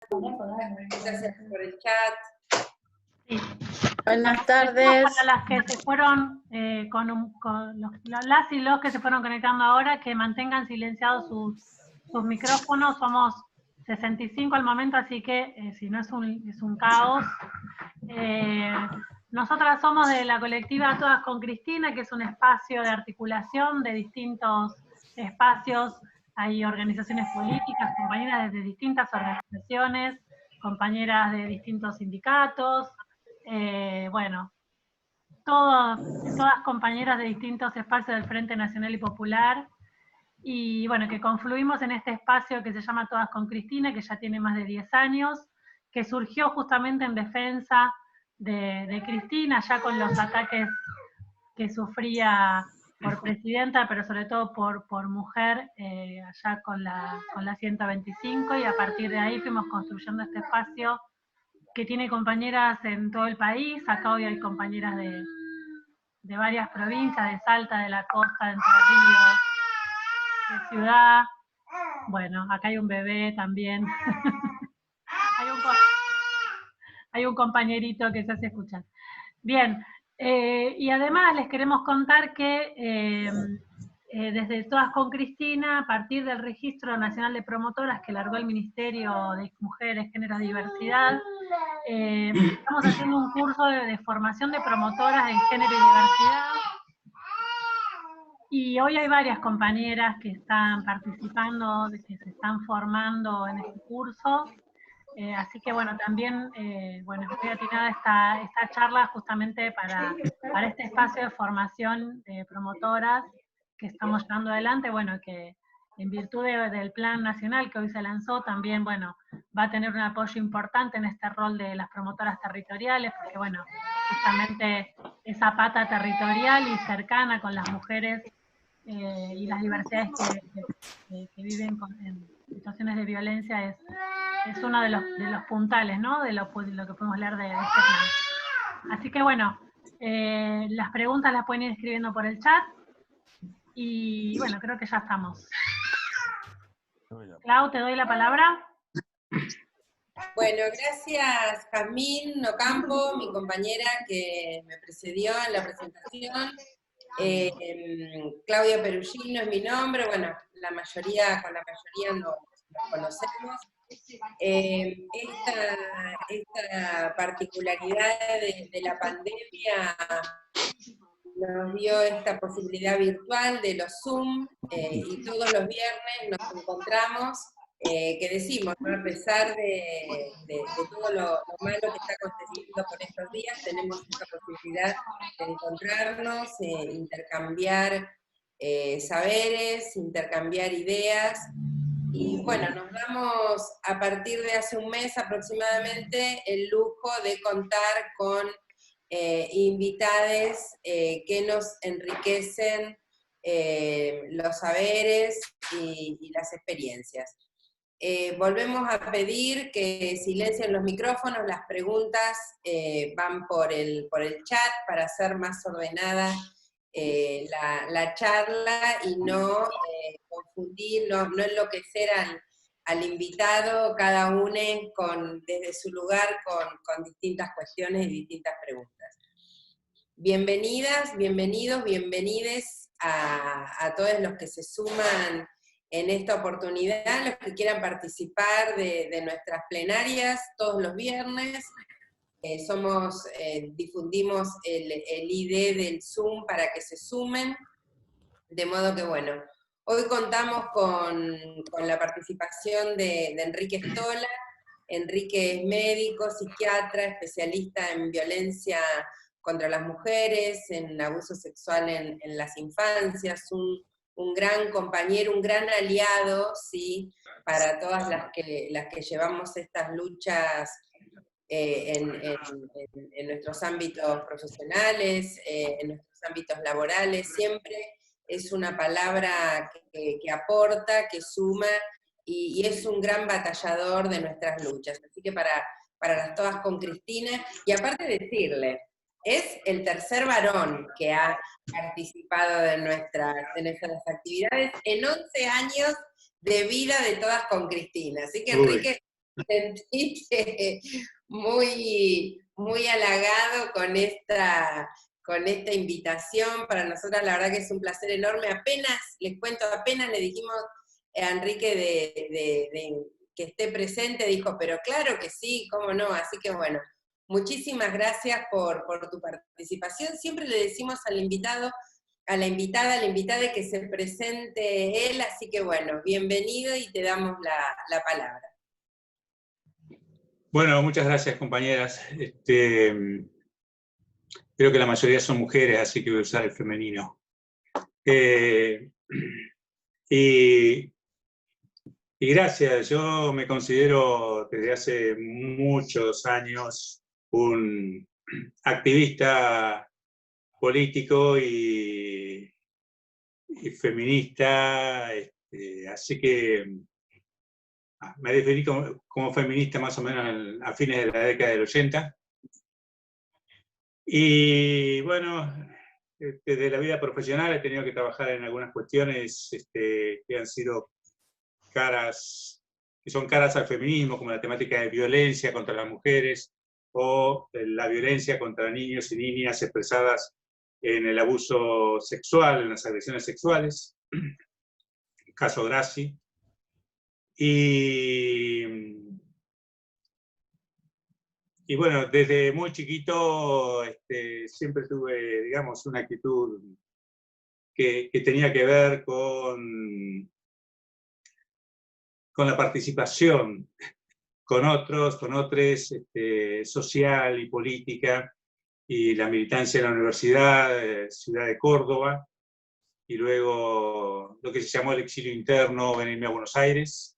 Gracias por el chat. Sí. Buenas tardes. Para las que se fueron, las y los que se fueron conectando ahora, que mantengan silenciados sus micrófonos. Somos 65 al momento, así que si no es un caos. Nosotras somos de la colectiva Todas con Cristina, que es un espacio de articulación de distintos espacios. Hay organizaciones políticas, compañeras de distintas organizaciones, compañeras de distintos sindicatos, bueno, todas compañeras de distintos espacios del Frente Nacional y Popular, y bueno, que confluimos en este espacio que se llama Todas con Cristina, que ya tiene más de 10 años, que surgió justamente en defensa de Cristina, ya con los ataques que sufría por presidenta, pero sobre todo por mujer, allá con la 125, y a partir de ahí fuimos construyendo este espacio que tiene compañeras en todo el país. Acá hoy hay compañeras de varias provincias, de Salta, de la costa, de Entre Ríos, de Ciudad. Bueno, acá hay un bebé también. hay un compañerito que se hace escuchar. Bien, y además les queremos contar que desde Todas con Cristina, a partir del Registro Nacional de Promotoras que largó el Ministerio de Mujeres, Género y Diversidad, estamos haciendo un curso de formación de promotoras en género y diversidad. Y hoy hay varias compañeras que están participando, que se están formando en este curso. Así que bueno, también bueno, estoy atinada a esta charla justamente para este espacio de formación de promotoras que estamos llevando adelante, bueno, que en virtud del plan nacional que hoy se lanzó, también, bueno, va a tener un apoyo importante en este rol de las promotoras territoriales, porque bueno, justamente esa pata territorial y cercana con las mujeres y las diversidades que viven en situaciones de violencia es uno de los puntales, ¿no? De lo que podemos leer de este plan. Así que bueno, las preguntas las pueden ir escribiendo por el chat, y bueno, creo que ya estamos. Clau, te doy la palabra. Bueno, gracias Jazmín Ocampo, mi compañera que me precedió en la presentación. Claudia Perugino es mi nombre, bueno, con la mayoría nos conocemos. Esta particularidad de la pandemia nos dio esta posibilidad virtual de los Zoom, y todos los viernes nos encontramos, que decimos, ¿no? A pesar de todo lo malo que está aconteciendo por estos días, tenemos esta posibilidad de encontrarnos, intercambiar saberes, intercambiar ideas, y bueno, nos damos a partir de hace un mes aproximadamente el lujo de contar con invitades que nos enriquecen los saberes y las experiencias. Volvemos a pedir que silencien los micrófonos, las preguntas van por el chat para hacer más ordenada la charla y no confundir, no enloquecer al invitado, cada uno desde su lugar con distintas cuestiones y distintas preguntas. Bienvenidas, bienvenidos, bienvenides a todos los que se suman en esta oportunidad, los que quieran participar de nuestras plenarias todos los viernes. Difundimos el ID del Zoom para que se sumen, de modo que bueno, hoy contamos con la participación de Enrique Stola. Enrique es médico, psiquiatra, especialista en violencia contra las mujeres, en abuso sexual en las infancias, un gran compañero, un gran aliado, ¿sí?, para todas las que llevamos estas luchas en nuestros ámbitos profesionales, en nuestros ámbitos laborales. Siempre es una palabra que aporta, que suma, y es un gran batallador de nuestras luchas. Así que para las Todas con Cristina, y aparte decirle, es el tercer varón que ha participado de nuestras actividades en 11 años de vida de Todas con Cristina. Así que Enrique, sentite muy, muy halagado con esta invitación. Para nosotras la verdad que es un placer enorme. Apenas, les cuento, apenas le dijimos a Enrique que esté presente, dijo, pero claro que sí, cómo no. Así que bueno, muchísimas gracias por tu participación. Siempre le decimos al invitado, a la invitada que se presente él, así que bueno, bienvenido y te damos la palabra. Bueno, muchas gracias, compañeras. Creo que la mayoría son mujeres, así que voy a usar el femenino. Y gracias, yo me considero desde hace muchos años un activista político y feminista, así que me definí como feminista más o menos a fines de la década del 80. Y bueno, desde la vida profesional he tenido que trabajar en algunas cuestiones que han sido que son caras al feminismo, como la temática de violencia contra las mujeres o la violencia contra niños y niñas expresadas en el abuso sexual, en las agresiones sexuales, el caso Grassi. Y bueno, desde muy chiquito siempre tuve, digamos, una actitud que tenía que ver con la participación con otros, social y política, y la militancia en la Universidad Ciudad de Córdoba, y luego lo que se llamó el exilio interno, venirme a Buenos Aires.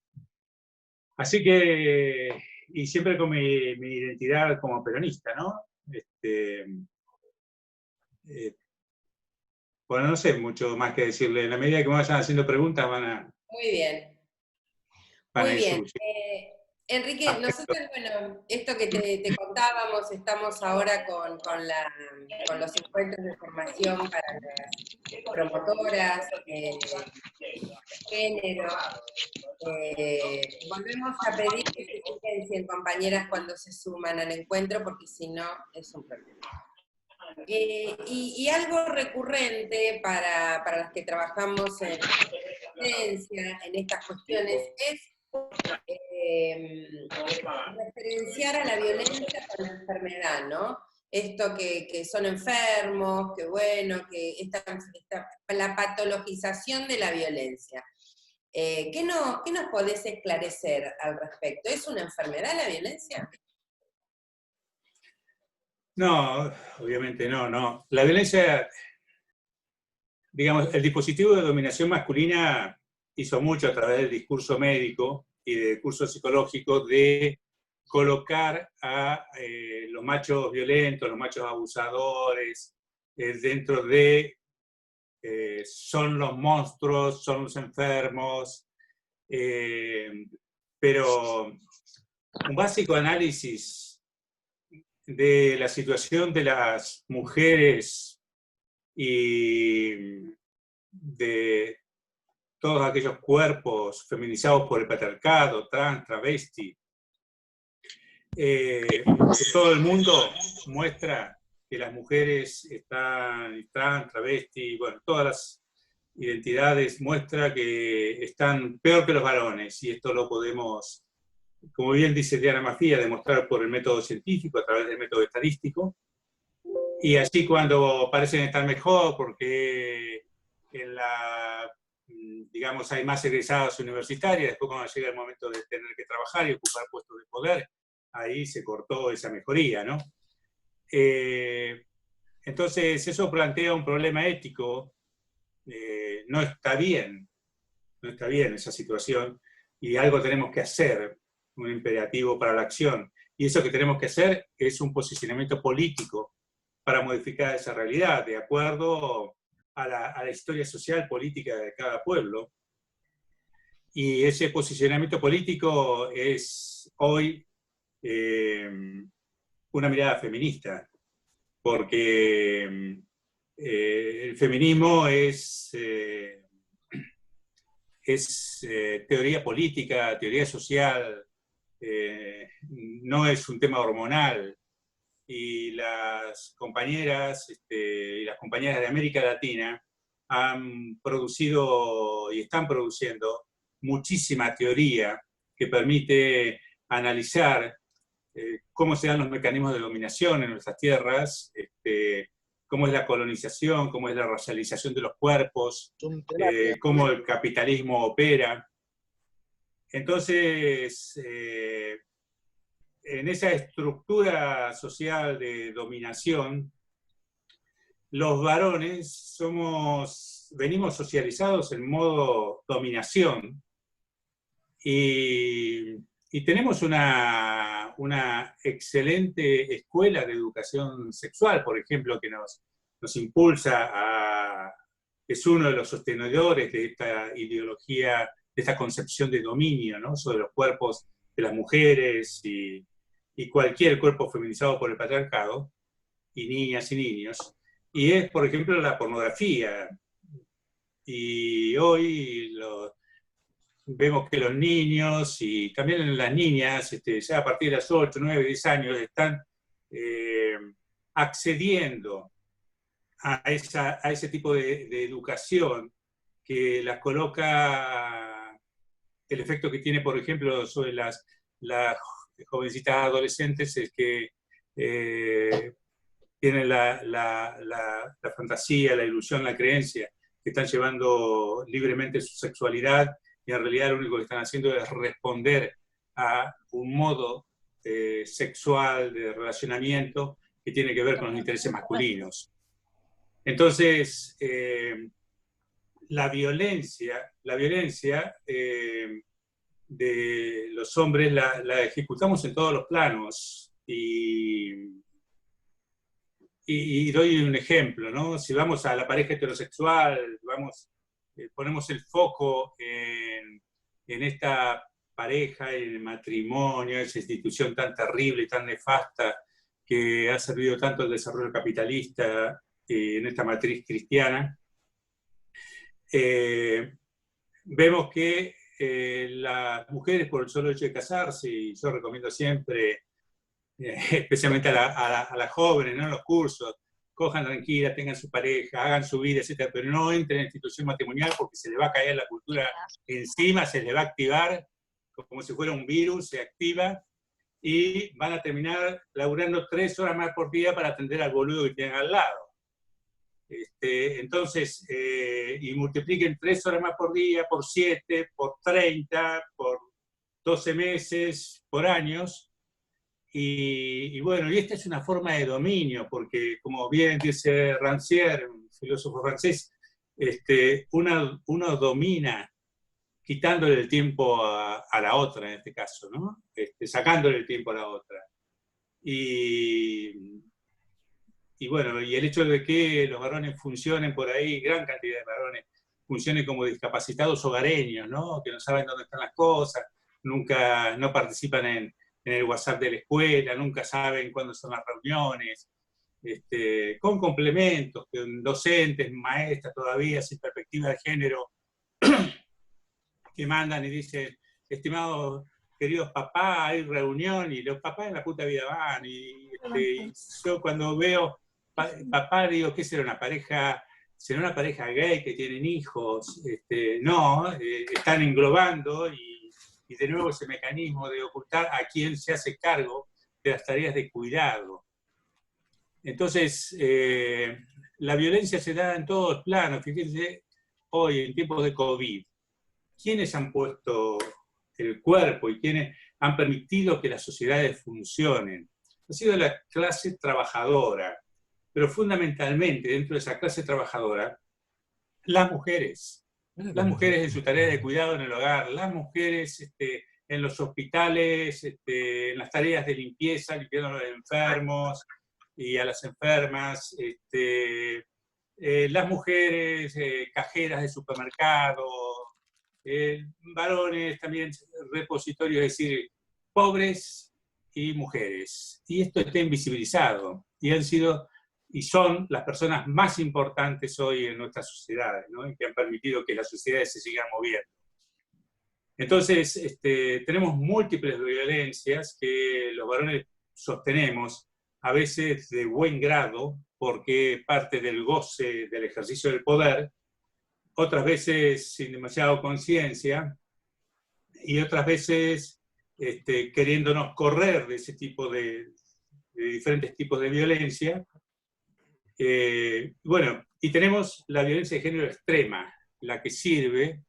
Así que, y siempre con mi identidad como peronista, ¿no? Bueno, no sé mucho más que decirle. En la medida que me vayan haciendo preguntas Muy bien. van a Muy ir bien. solucionando. Enrique, nosotros, bueno, esto que te contábamos, estamos ahora con los encuentros de formación para las promotoras de género. Volvemos a pedir que se silencien, compañeras, cuando se suman al encuentro, porque si no es un problema. Y algo recurrente para las que trabajamos en ciencia, en estas cuestiones, es referenciar a la violencia con la enfermedad, ¿no? Esto que son enfermos, que bueno, que la patologización de la violencia. ¿Qué nos podés esclarecer al respecto? ¿Es una enfermedad la violencia? No, obviamente no. La violencia, digamos, el dispositivo de dominación masculina hizo mucho a través del discurso médico y del discurso psicológico de colocar a los machos violentos, los machos abusadores, dentro de son los monstruos, son los enfermos, pero un básico análisis de la situación de las mujeres y de todos aquellos cuerpos feminizados por el patriarcado, trans, travesti, todo el mundo muestra que las mujeres están trans, travesti, bueno, todas las identidades muestra que están peor que los varones, y esto lo podemos, como bien dice Diana Mafía, demostrar por el método científico, a través del método estadístico, y así cuando parecen estar mejor, porque digamos, hay más egresados universitarios, después cuando llega el momento de tener que trabajar y ocupar puestos de poder, ahí se cortó esa mejoría, ¿no? Entonces eso plantea un problema ético. No está bien esa situación, y algo tenemos que hacer, un imperativo para la acción, y eso que tenemos que hacer es un posicionamiento político para modificar esa realidad, de acuerdo a la historia social política de cada pueblo. Y ese posicionamiento político es hoy una mirada feminista, porque el feminismo es teoría política, teoría social, no es un tema hormonal, y las compañeras y las compañeras de América Latina han producido y están produciendo muchísima teoría que permite analizar cómo se dan los mecanismos de dominación en nuestras tierras, cómo es la colonización, cómo es la racialización de los cuerpos, cómo el capitalismo opera. Entonces, en esa estructura social de dominación, los varones venimos socializados en modo dominación y tenemos una excelente escuela de educación sexual, por ejemplo, que nos impulsa es uno de los sostenedores de esta ideología, de esta concepción de dominio, ¿no?, sobre los cuerpos de las mujeres y cualquier cuerpo feminizado por el patriarcado, y niñas y niños, y es, por ejemplo, la pornografía. Y hoy vemos que los niños y también las niñas, ya a partir de los 8, 9, 10 años, están accediendo a ese tipo de educación que las coloca, el efecto que tiene, por ejemplo, sobre las jovencitas adolescentes, es que tienen la fantasía, la ilusión, la creencia que están llevando libremente su sexualidad, y en realidad lo único que están haciendo es responder a un modo sexual de relacionamiento que tiene que ver con los intereses masculinos. Entonces, la violencia de los hombres la ejecutamos en todos los planos, y doy un ejemplo, ¿no? Si vamos a la pareja heterosexual, ponemos el foco en esta pareja, en el matrimonio, esa institución tan terrible y tan nefasta que ha servido tanto al desarrollo capitalista en esta matriz cristiana, vemos que las mujeres, por el solo hecho de casarse, y yo recomiendo siempre, especialmente a las jóvenes, ¿no?, en los cursos, cojan tranquilas, tengan su pareja, hagan su vida, etc., pero no entren en la institución matrimonial porque se les va a caer la cultura encima, se les va a activar como si fuera un virus, se activa, y van a terminar laburando 3 horas más por día para atender al boludo que tienen al lado. Entonces, y multipliquen 3 horas más por día, por 7, por 30, por 12 meses, por años. Y bueno, y esta es una forma de dominio, porque como bien dice Rancière, un filósofo francés, uno domina quitándole el tiempo a la otra, en este caso, ¿no? Sacándole el tiempo a la otra. Y bueno, y el hecho de que los varones funcionen por ahí, gran cantidad de varones, funcionen como discapacitados hogareños, ¿no?, que no saben dónde están las cosas, nunca no participan en el WhatsApp de la escuela, nunca saben cuándo son las reuniones, con complementos, con docentes, maestras todavía sin perspectiva de género, que mandan y dicen, estimados queridos papás, hay reunión, y los papás en la puta vida van, y yo cuando veo papá digo, ¿qué será una pareja? ¿Será una pareja gay que tienen hijos? No, están englobando, y de nuevo ese mecanismo de ocultar a quien se hace cargo de las tareas de cuidado. Entonces, la violencia se da en todos los planos. Fíjense, hoy en tiempos de COVID, ¿quiénes han puesto el cuerpo y quiénes han permitido que las sociedades funcionen? Ha sido la clase trabajadora, pero fundamentalmente dentro de esa clase trabajadora, las mujeres en su tarea de cuidado en el hogar, las mujeres en los hospitales, en las tareas de limpieza, limpiando a los enfermos y a las enfermas, las mujeres cajeras de supermercados, varones también repositorios, es decir, pobres y mujeres. Y esto está invisibilizado, y han sido y son las personas más importantes hoy en nuestras sociedades, ¿no?, y que han permitido que las sociedades se sigan moviendo. Entonces, tenemos múltiples violencias que los varones sostenemos, a veces de buen grado, porque parte del goce del ejercicio del poder, otras veces sin demasiada conciencia, y otras veces queriéndonos correr de ese tipo de diferentes tipos de violencia. Bueno, y tenemos la violencia de género extrema, la que sirve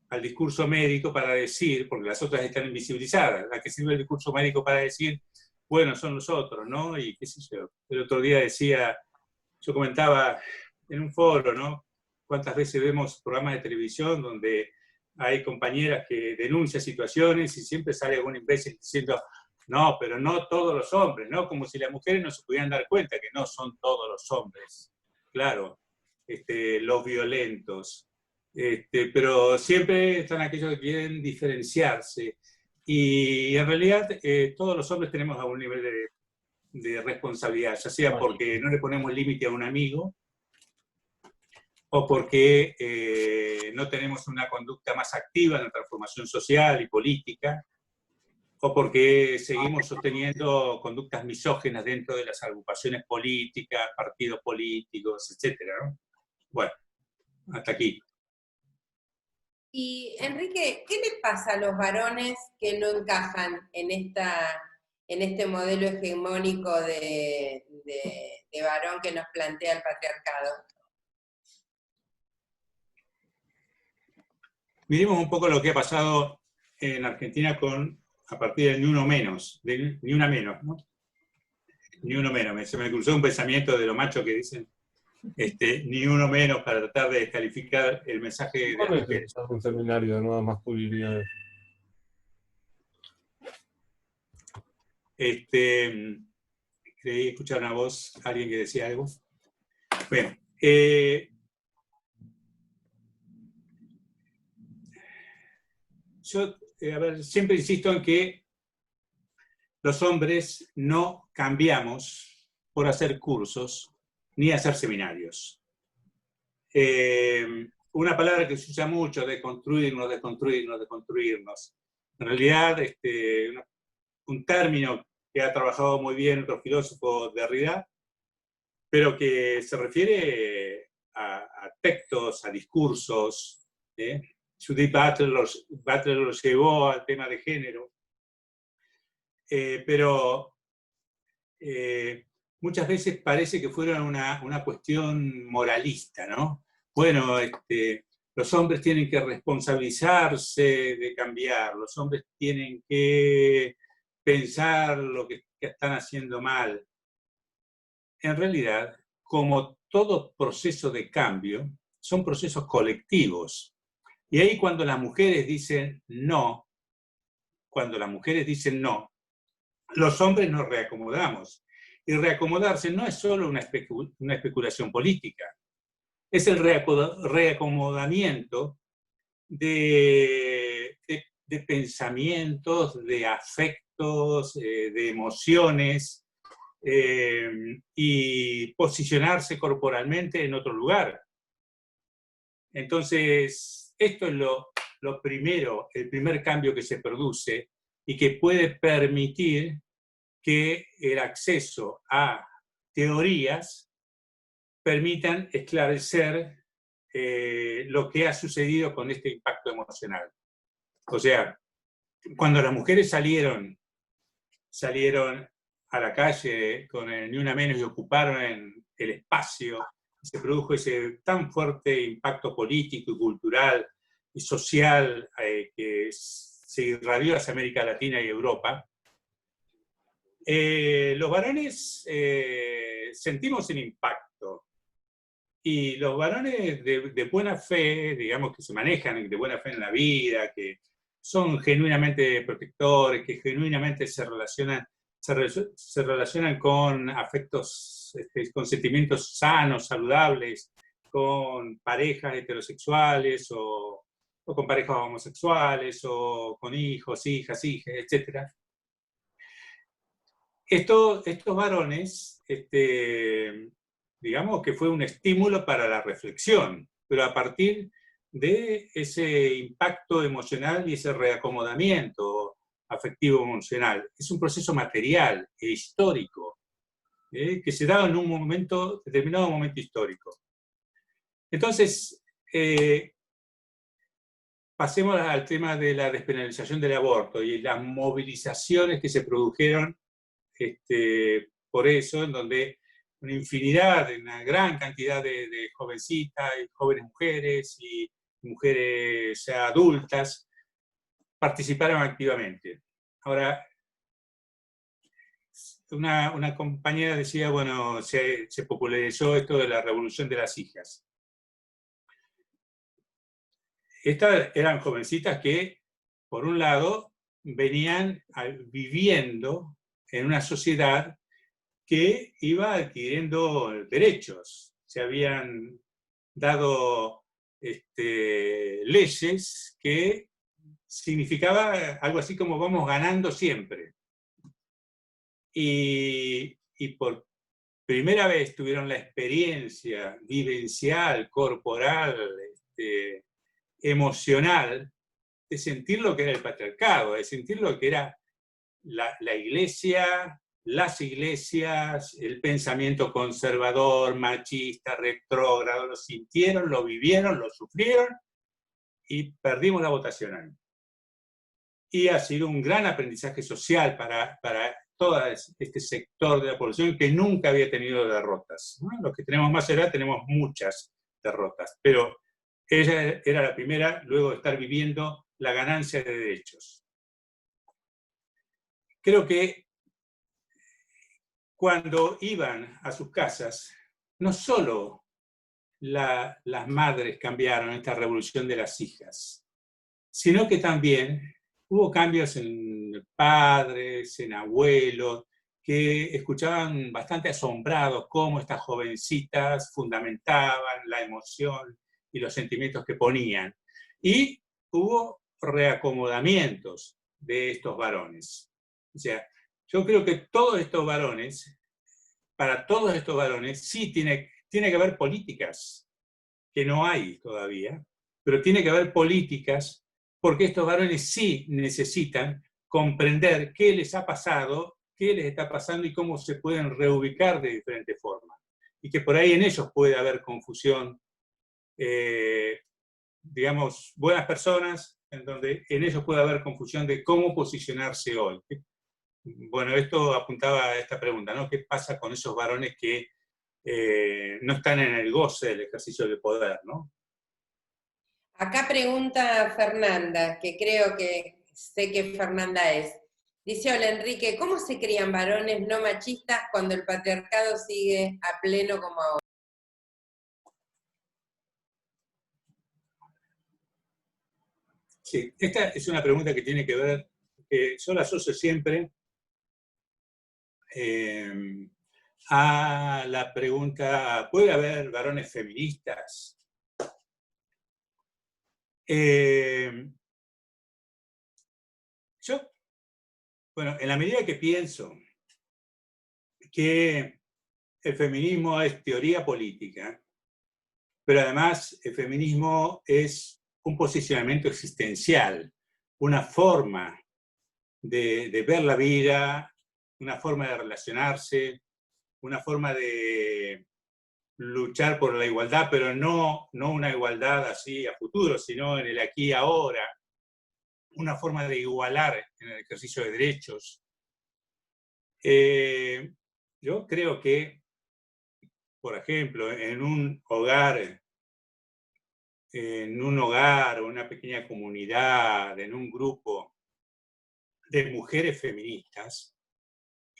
al discurso médico para decir, porque las otras están invisibilizadas, la que sirve al discurso médico para decir, bueno, son los otros, ¿no? Y qué sé yo. El otro día decía, yo comentaba en un foro, ¿no? Cuántas veces vemos programas de televisión donde hay compañeras que denuncian situaciones y siempre sale algún imbécil diciendo, no, pero no todos los hombres, ¿no? Como si las mujeres no se pudieran dar cuenta que no son todos los hombres. Claro, los violentos. Pero siempre están aquellos que quieren diferenciarse. Y en realidad todos los hombres tenemos algún nivel de responsabilidad, ya sea porque no le ponemos límite a un amigo, o porque no tenemos una conducta más activa en la transformación social y política, o porque seguimos sosteniendo conductas misógenas dentro de las agrupaciones políticas, partidos políticos, etc., ¿no? Bueno, hasta aquí. Y Enrique, ¿qué le pasa a los varones que no encajan en este modelo hegemónico de varón que nos plantea el patriarcado? Miremos un poco lo que ha pasado en Argentina a partir del ni uno menos, ni una menos, ¿no? Ni uno menos. Se me cruzó un pensamiento de los machos que dicen ni uno menos para tratar de descalificar el mensaje de las mujeres. Un seminario de nuevas masculinidades. Creí escuchar una voz, alguien que decía algo. Bueno, yo siempre insisto en que los hombres no cambiamos por hacer cursos ni hacer seminarios. Una palabra que se usa mucho, deconstruirnos, deconstruirnos, deconstruirnos. En realidad, un término que ha trabajado muy bien otro filósofo, Derrida, pero que se refiere a textos, a discursos. Judith Butler los llevó al tema de género. Pero muchas veces parece que fuera una cuestión moralista, ¿no? Bueno, los hombres tienen que responsabilizarse de cambiar, los hombres tienen que pensar lo que están haciendo mal. En realidad, como todo proceso de cambio, son procesos colectivos. Y ahí cuando las mujeres dicen no, los hombres nos reacomodamos. Y reacomodarse no es solo una especulación política, es el reacomodamiento de pensamientos, de afectos, de emociones, y posicionarse corporalmente en otro lugar. Entonces, esto es lo primero, el primer cambio que se produce y que puede permitir que el acceso a teorías permitan esclarecer lo que ha sucedido con este impacto emocional. O sea, cuando las mujeres salieron a la calle con el Ni Una Menos y ocuparon el espacio, se produjo ese tan fuerte impacto político y cultural y social que se irradió hacia América Latina y Europa, los varones sentimos el impacto. Y los varones de buena fe, digamos, que se manejan de buena fe en la vida, que son genuinamente protectores, que genuinamente se relacionan con afectos, con sentimientos sanos, saludables, con parejas heterosexuales o con parejas homosexuales o con hijos, hijas, etc. Estos varones, digamos que fue un estímulo para la reflexión, pero a partir de ese impacto emocional y ese reacomodamiento afectivo emocional. Es un proceso material e histórico que se da en un determinado momento histórico. Entonces, pasemos al tema de la despenalización del aborto y las movilizaciones que se produjeron por eso, en donde una gran cantidad de jovencitas y jóvenes mujeres y mujeres adultas participaron activamente. Ahora, una compañera decía, bueno, se popularizó esto de la revolución de las hijas. Estas eran jovencitas que, por un lado, venían viviendo en una sociedad que iba adquiriendo derechos. Se habían dado leyes que significaba algo así como vamos ganando siempre. Y por primera vez tuvieron la experiencia vivencial, corporal, emocional, de sentir lo que era el patriarcado, de sentir lo que era la iglesia, las iglesias, el pensamiento conservador, machista, retrógrado, lo sintieron, lo vivieron, lo sufrieron y perdimos la votación ahí. Y ha sido un gran aprendizaje social para todo este sector de la población que nunca había tenido derrotas. Los que tenemos más edad tenemos muchas derrotas, pero ella era la primera luego de estar viviendo la ganancia de derechos. Creo que cuando iban a sus casas, no solo las madres cambiaron esta revolución de las hijas, sino que también hubo cambios en padres, en abuelos, que escuchaban bastante asombrados cómo estas jovencitas fundamentaban la emoción y los sentimientos que ponían. Y hubo reacomodamientos de estos varones. O sea, yo creo que todos estos varones, para todos estos varones, sí tiene que haber políticas, que no hay todavía, pero tiene que haber políticas porque estos varones sí necesitan comprender qué les ha pasado, qué les está pasando y cómo se pueden reubicar de diferentes formas. Y que por ahí en ellos puede haber confusión, digamos, buenas personas, en donde en ellos puede haber confusión de cómo posicionarse hoy. Bueno, esto apuntaba a esta pregunta, ¿no? ¿Qué pasa con esos varones que no están en el goce del ejercicio del poder, ¿no? Acá pregunta Fernanda, que creo que sé que Fernanda es. Dice, hola Enrique, ¿cómo se crían varones no machistas cuando el patriarcado sigue a pleno como ahora? Sí, esta es una pregunta que tiene que ver, que yo la asocio siempre a la pregunta, ¿puede haber varones feministas? Yo, bueno, en la medida que pienso que el feminismo es teoría política, pero además el feminismo es un posicionamiento existencial, una forma de ver la vida, una forma de relacionarse, una forma de luchar por la igualdad, pero no una igualdad así a futuro, sino en el aquí y ahora, una forma de igualar en el ejercicio de derechos. Yo creo que, por ejemplo, en un hogar, o una pequeña comunidad, en un grupo de mujeres feministas,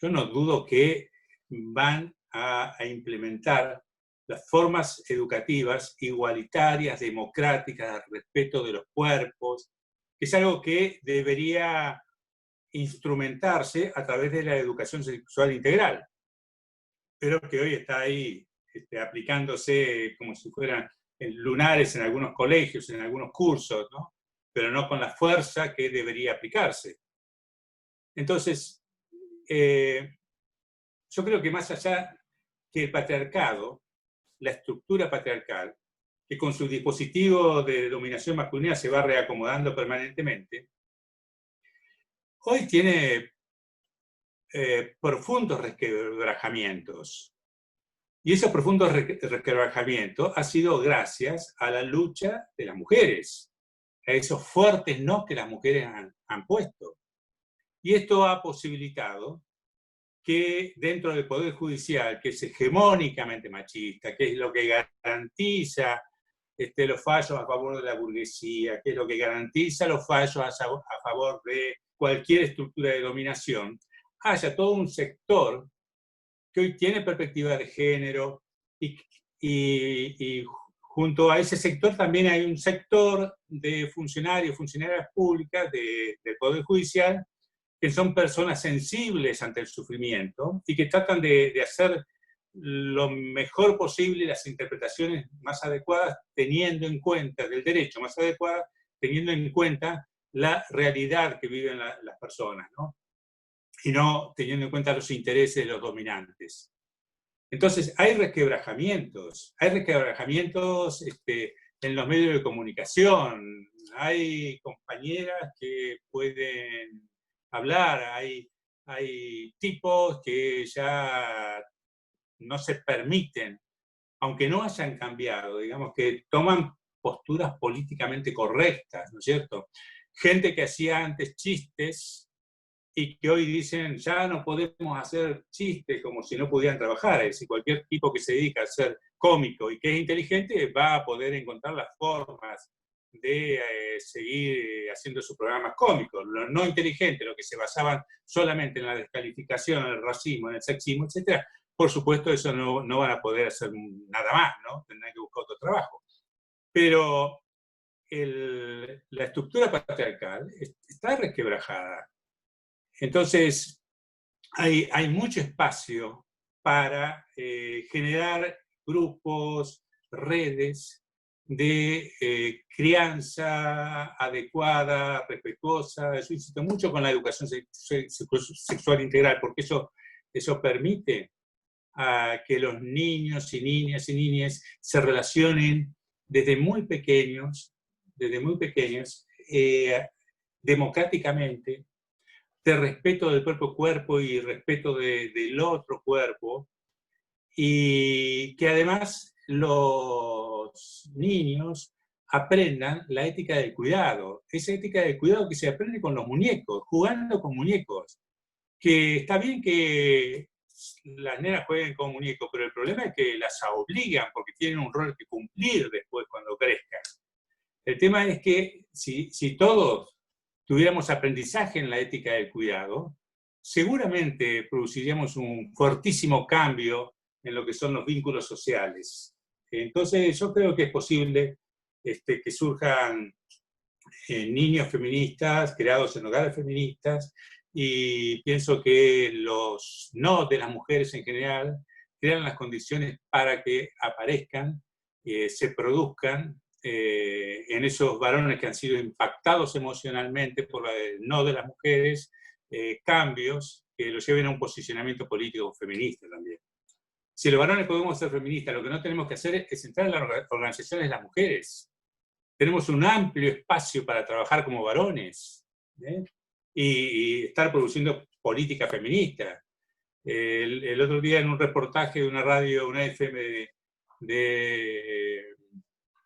yo no dudo que van a implementar las formas educativas igualitarias, democráticas, al respeto de los cuerpos, que es algo que debería instrumentarse a través de la educación sexual integral, pero que hoy está ahí aplicándose como si fueran lunares en algunos colegios, en algunos cursos, ¿no? Pero no con la fuerza que debería aplicarse. Entonces, yo creo que más allá que el patriarcado, la estructura patriarcal, que con su dispositivo de dominación masculina se va reacomodando permanentemente, hoy tiene profundos resquebrajamientos. Y esos profundos resquebrajamientos ha sido gracias a la lucha de las mujeres, a esos fuertes no que las mujeres han puesto. Y esto ha posibilitado que dentro del Poder Judicial, que es hegemónicamente machista, que es lo que garantiza los fallos a favor de la burguesía, que es lo que garantiza los fallos a favor de cualquier estructura de dominación, haya todo un sector que hoy tiene perspectiva de género y junto a ese sector también hay un sector de funcionarios, funcionarias públicas del Poder Judicial que son personas sensibles ante el sufrimiento y que tratan de hacer lo mejor posible las interpretaciones más adecuadas teniendo en cuenta, del derecho más adecuado, teniendo en cuenta la realidad que viven las personas, ¿no? Y no teniendo en cuenta los intereses de los dominantes. Entonces, hay resquebrajamientos en los medios de comunicación, hay compañeras que pueden hablar, hay tipos que ya no se permiten, aunque no hayan cambiado, digamos que toman posturas políticamente correctas, ¿no es cierto? Gente que hacía antes chistes y que hoy dicen, ya no podemos hacer chistes como si no pudieran trabajar. Es decir, cualquier tipo que se dedica a ser cómico y que es inteligente va a poder encontrar las formas de seguir haciendo sus programas cómicos. Los no inteligentes, los que se basaban solamente en la descalificación, en el racismo, en el sexismo, etc., por supuesto eso no van a poder hacer nada más, ¿no? Tendrán que buscar otro trabajo. Pero la estructura patriarcal está resquebrajada. Entonces, hay mucho espacio para generar grupos, redes de crianza adecuada, respetuosa. Yo insisto mucho con la educación sexual integral, porque eso permite a que los niños y niñas se relacionen desde muy pequeños, democráticamente, de respeto del propio cuerpo y respeto del otro cuerpo, y que además los niños aprendan la ética del cuidado, esa ética del cuidado que se aprende con los muñecos, jugando con muñecos, que está bien que las nenas jueguen con muñecos, pero el problema es que las obligan porque tienen un rol que cumplir después cuando crezcan. El tema es que si todos tuviéramos aprendizaje en la ética del cuidado, seguramente produciríamos un fortísimo cambio en lo que son los vínculos sociales. Entonces yo creo que es posible que surjan niños feministas, creados en hogares feministas, y pienso que los no de las mujeres en general crean las condiciones para que aparezcan, se produzcan en esos varones que han sido impactados emocionalmente por el no de las mujeres, cambios que los lleven a un posicionamiento político feminista también. Si los varones podemos ser feministas, lo que no tenemos que hacer es entrar en las organizaciones de las mujeres. Tenemos un amplio espacio para trabajar como varones, y estar produciendo política feminista. El otro día en un reportaje de una radio, una FM de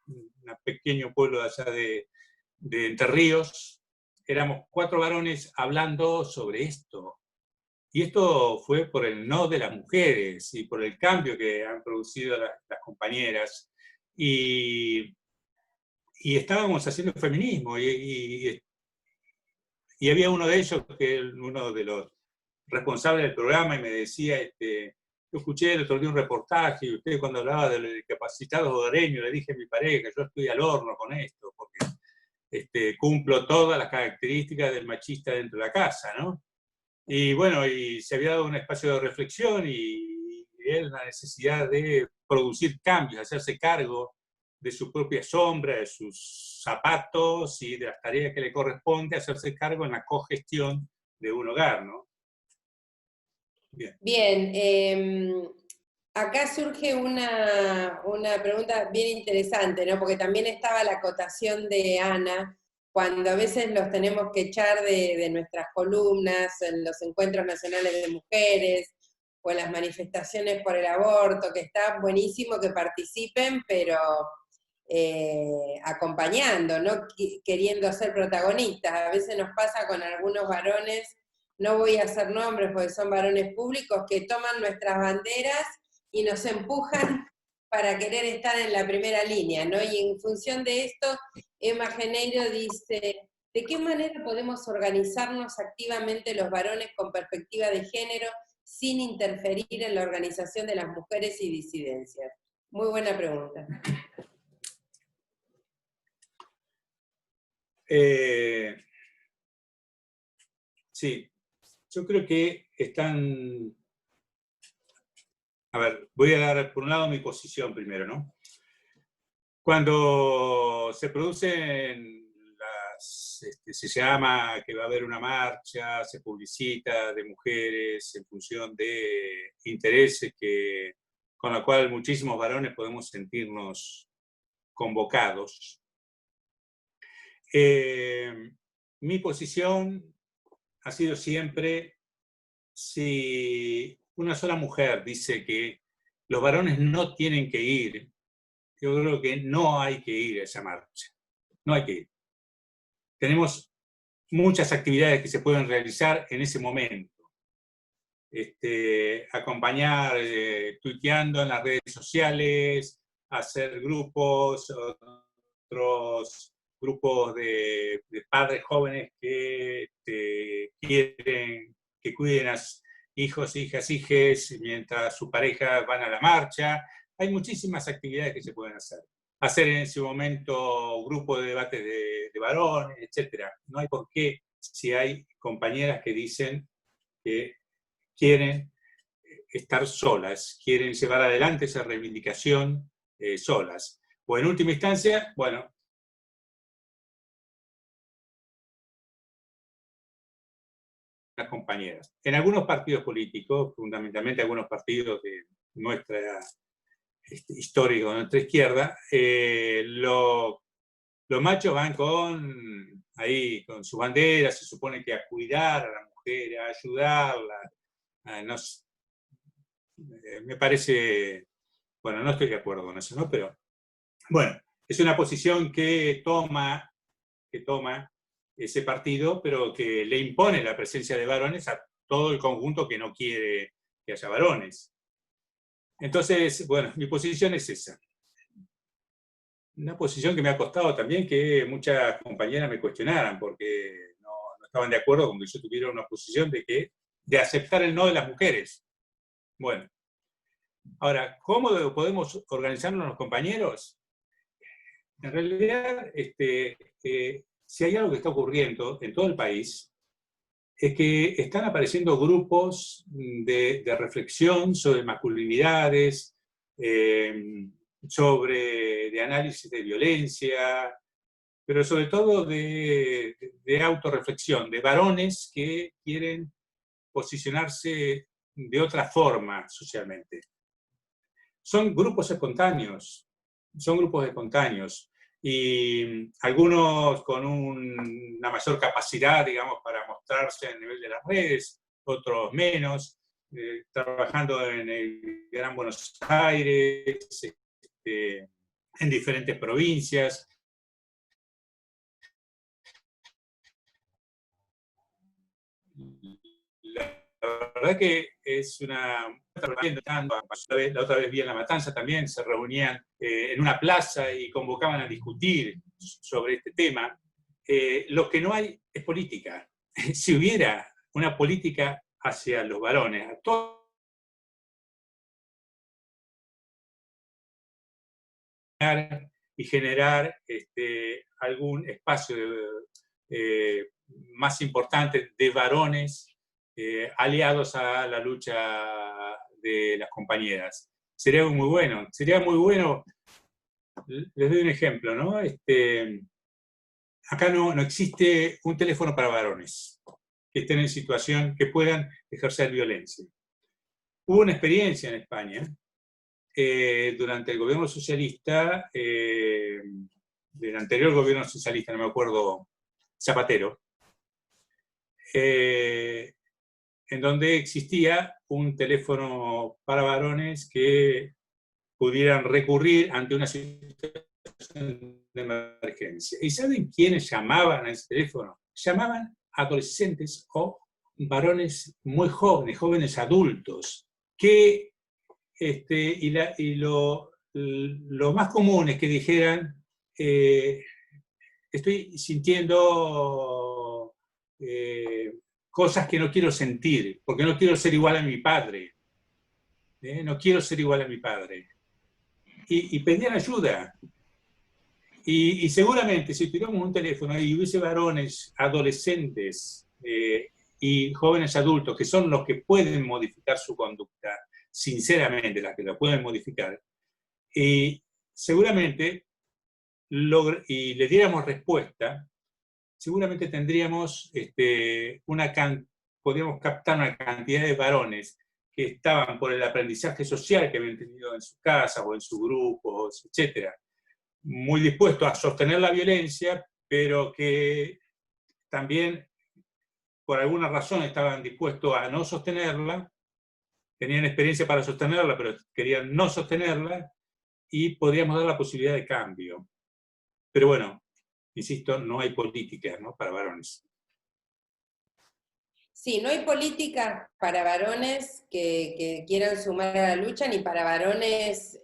un pequeño pueblo de allá de Entre Ríos, éramos 4 varones hablando sobre esto. Y esto fue por el no de las mujeres y por el cambio que han producido las compañeras. Y estábamos haciendo feminismo y había uno de ellos, que es uno de los responsables del programa, y me decía, yo escuché el otro día un reportaje, y usted cuando hablaba de los discapacitados hogareños, le dije a mi pareja, yo estoy al horno con esto, porque cumplo todas las características del machista dentro de la casa, ¿no? Y bueno, y se había dado un espacio de reflexión, y él la necesidad de producir cambios, hacerse cargo de su propia sombra, de sus zapatos y de las tareas que le corresponde hacerse cargo en la cogestión de un hogar, ¿no? Bien, Acá surge una pregunta bien interesante, ¿no? Porque también estaba la acotación de Ana, cuando a veces los tenemos que echar de nuestras columnas, en los encuentros nacionales de mujeres, o en las manifestaciones por el aborto, que está buenísimo que participen, pero acompañando, no queriendo ser protagonistas. A veces nos pasa con algunos varones, no voy a hacer nombres porque son varones públicos, que toman nuestras banderas y nos empujan para querer estar en la primera línea, ¿no? Y en función de esto, Emma Geneiro dice, ¿de qué manera podemos organizarnos activamente los varones con perspectiva de género sin interferir en la organización de las mujeres y disidencias? Muy buena pregunta. Sí, yo creo que están... A ver, voy a dar por un lado mi posición primero, ¿no? Cuando se producen se llama que va a haber una marcha, se publicita de mujeres en función de intereses con la cual muchísimos varones podemos sentirnos convocados. Mi posición ha sido siempre, si una sola mujer dice que los varones no tienen que ir, yo creo que no hay que ir a esa marcha. No hay que ir. Tenemos muchas actividades que se pueden realizar en ese momento. Acompañar, tuiteando en las redes sociales, hacer grupos, otros grupos de padres jóvenes que quieren que cuiden a hijos, hijas, hijes, mientras sus parejas van a la marcha. Hay muchísimas actividades que se pueden hacer. Hacer en ese momento grupo de debates de varones, etc. No hay por qué, si hay compañeras que dicen que quieren estar solas, quieren llevar adelante esa reivindicación solas. O en última instancia, bueno, las compañeras. En algunos partidos políticos, fundamentalmente algunos partidos de nuestra histórica, de nuestra izquierda, los machos van con su bandera, se supone que a cuidar a la mujer, a ayudarla. Me parece, bueno, no estoy de acuerdo con eso, ¿no? Pero, bueno, es una posición que toma ese partido, pero que le impone la presencia de varones a todo el conjunto que no quiere que haya varones. Entonces, bueno, mi posición es esa. Una posición que me ha costado también que muchas compañeras me cuestionaran, porque no estaban de acuerdo con que yo tuviera una posición de aceptar el no de las mujeres. Bueno, ahora, ¿cómo podemos organizarnos los compañeros? En realidad, si hay algo que está ocurriendo en todo el país, es que están apareciendo grupos de reflexión sobre masculinidades, de análisis de violencia, pero sobre todo de autorreflexión, de varones que quieren posicionarse de otra forma socialmente. Son grupos espontáneos, y algunos con una mayor capacidad, digamos, para mostrarse a nivel de las redes, otros menos, trabajando en el Gran Buenos Aires, en diferentes provincias. La verdad que es una... La otra vez vi en La Matanza también, se reunían en una plaza y convocaban a discutir sobre este tema. Lo que no hay es política. Si hubiera una política hacia los varones, a todos, y generar algún espacio más importante de varones aliados a la lucha de las compañeras. Sería muy bueno. Les doy un ejemplo, ¿no? Acá no existe un teléfono para varones que estén en situación, que puedan ejercer violencia. Hubo una experiencia en España durante el gobierno socialista, del anterior gobierno socialista, no me acuerdo, Zapatero, en donde existía un teléfono para varones que pudieran recurrir ante una situación de emergencia. ¿Y saben quiénes llamaban a ese teléfono? Llamaban adolescentes o varones muy jóvenes, jóvenes adultos, que, y lo más común es que dijeran, estoy sintiendo cosas que no quiero sentir, porque no quiero ser igual a mi padre. No quiero ser igual a mi padre. Y pedían ayuda. Y seguramente si tuviéramos un teléfono y hubiese varones, adolescentes y jóvenes adultos, que son los que pueden modificar su conducta, sinceramente, las que lo pueden modificar, y seguramente, y le diéramos respuesta, seguramente tendríamos podríamos captar una cantidad de varones que estaban por el aprendizaje social que habían tenido en sus casas o en sus grupos, etc., muy dispuestos a sostener la violencia, pero que también por alguna razón estaban dispuestos a no sostenerla, tenían experiencia para sostenerla, pero querían no sostenerla, y podríamos dar la posibilidad de cambio. Pero bueno, insisto, no hay política, ¿no?, para varones. Sí, no hay políticas para varones que quieran sumar a la lucha, ni para varones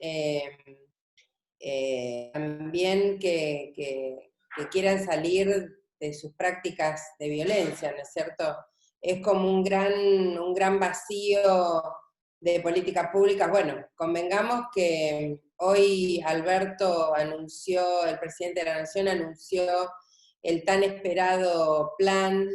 también que quieran salir de sus prácticas de violencia, ¿no es cierto? Es como un gran vacío de políticas públicas. Bueno, convengamos que hoy Alberto anunció, el presidente de la Nación anunció el tan esperado plan,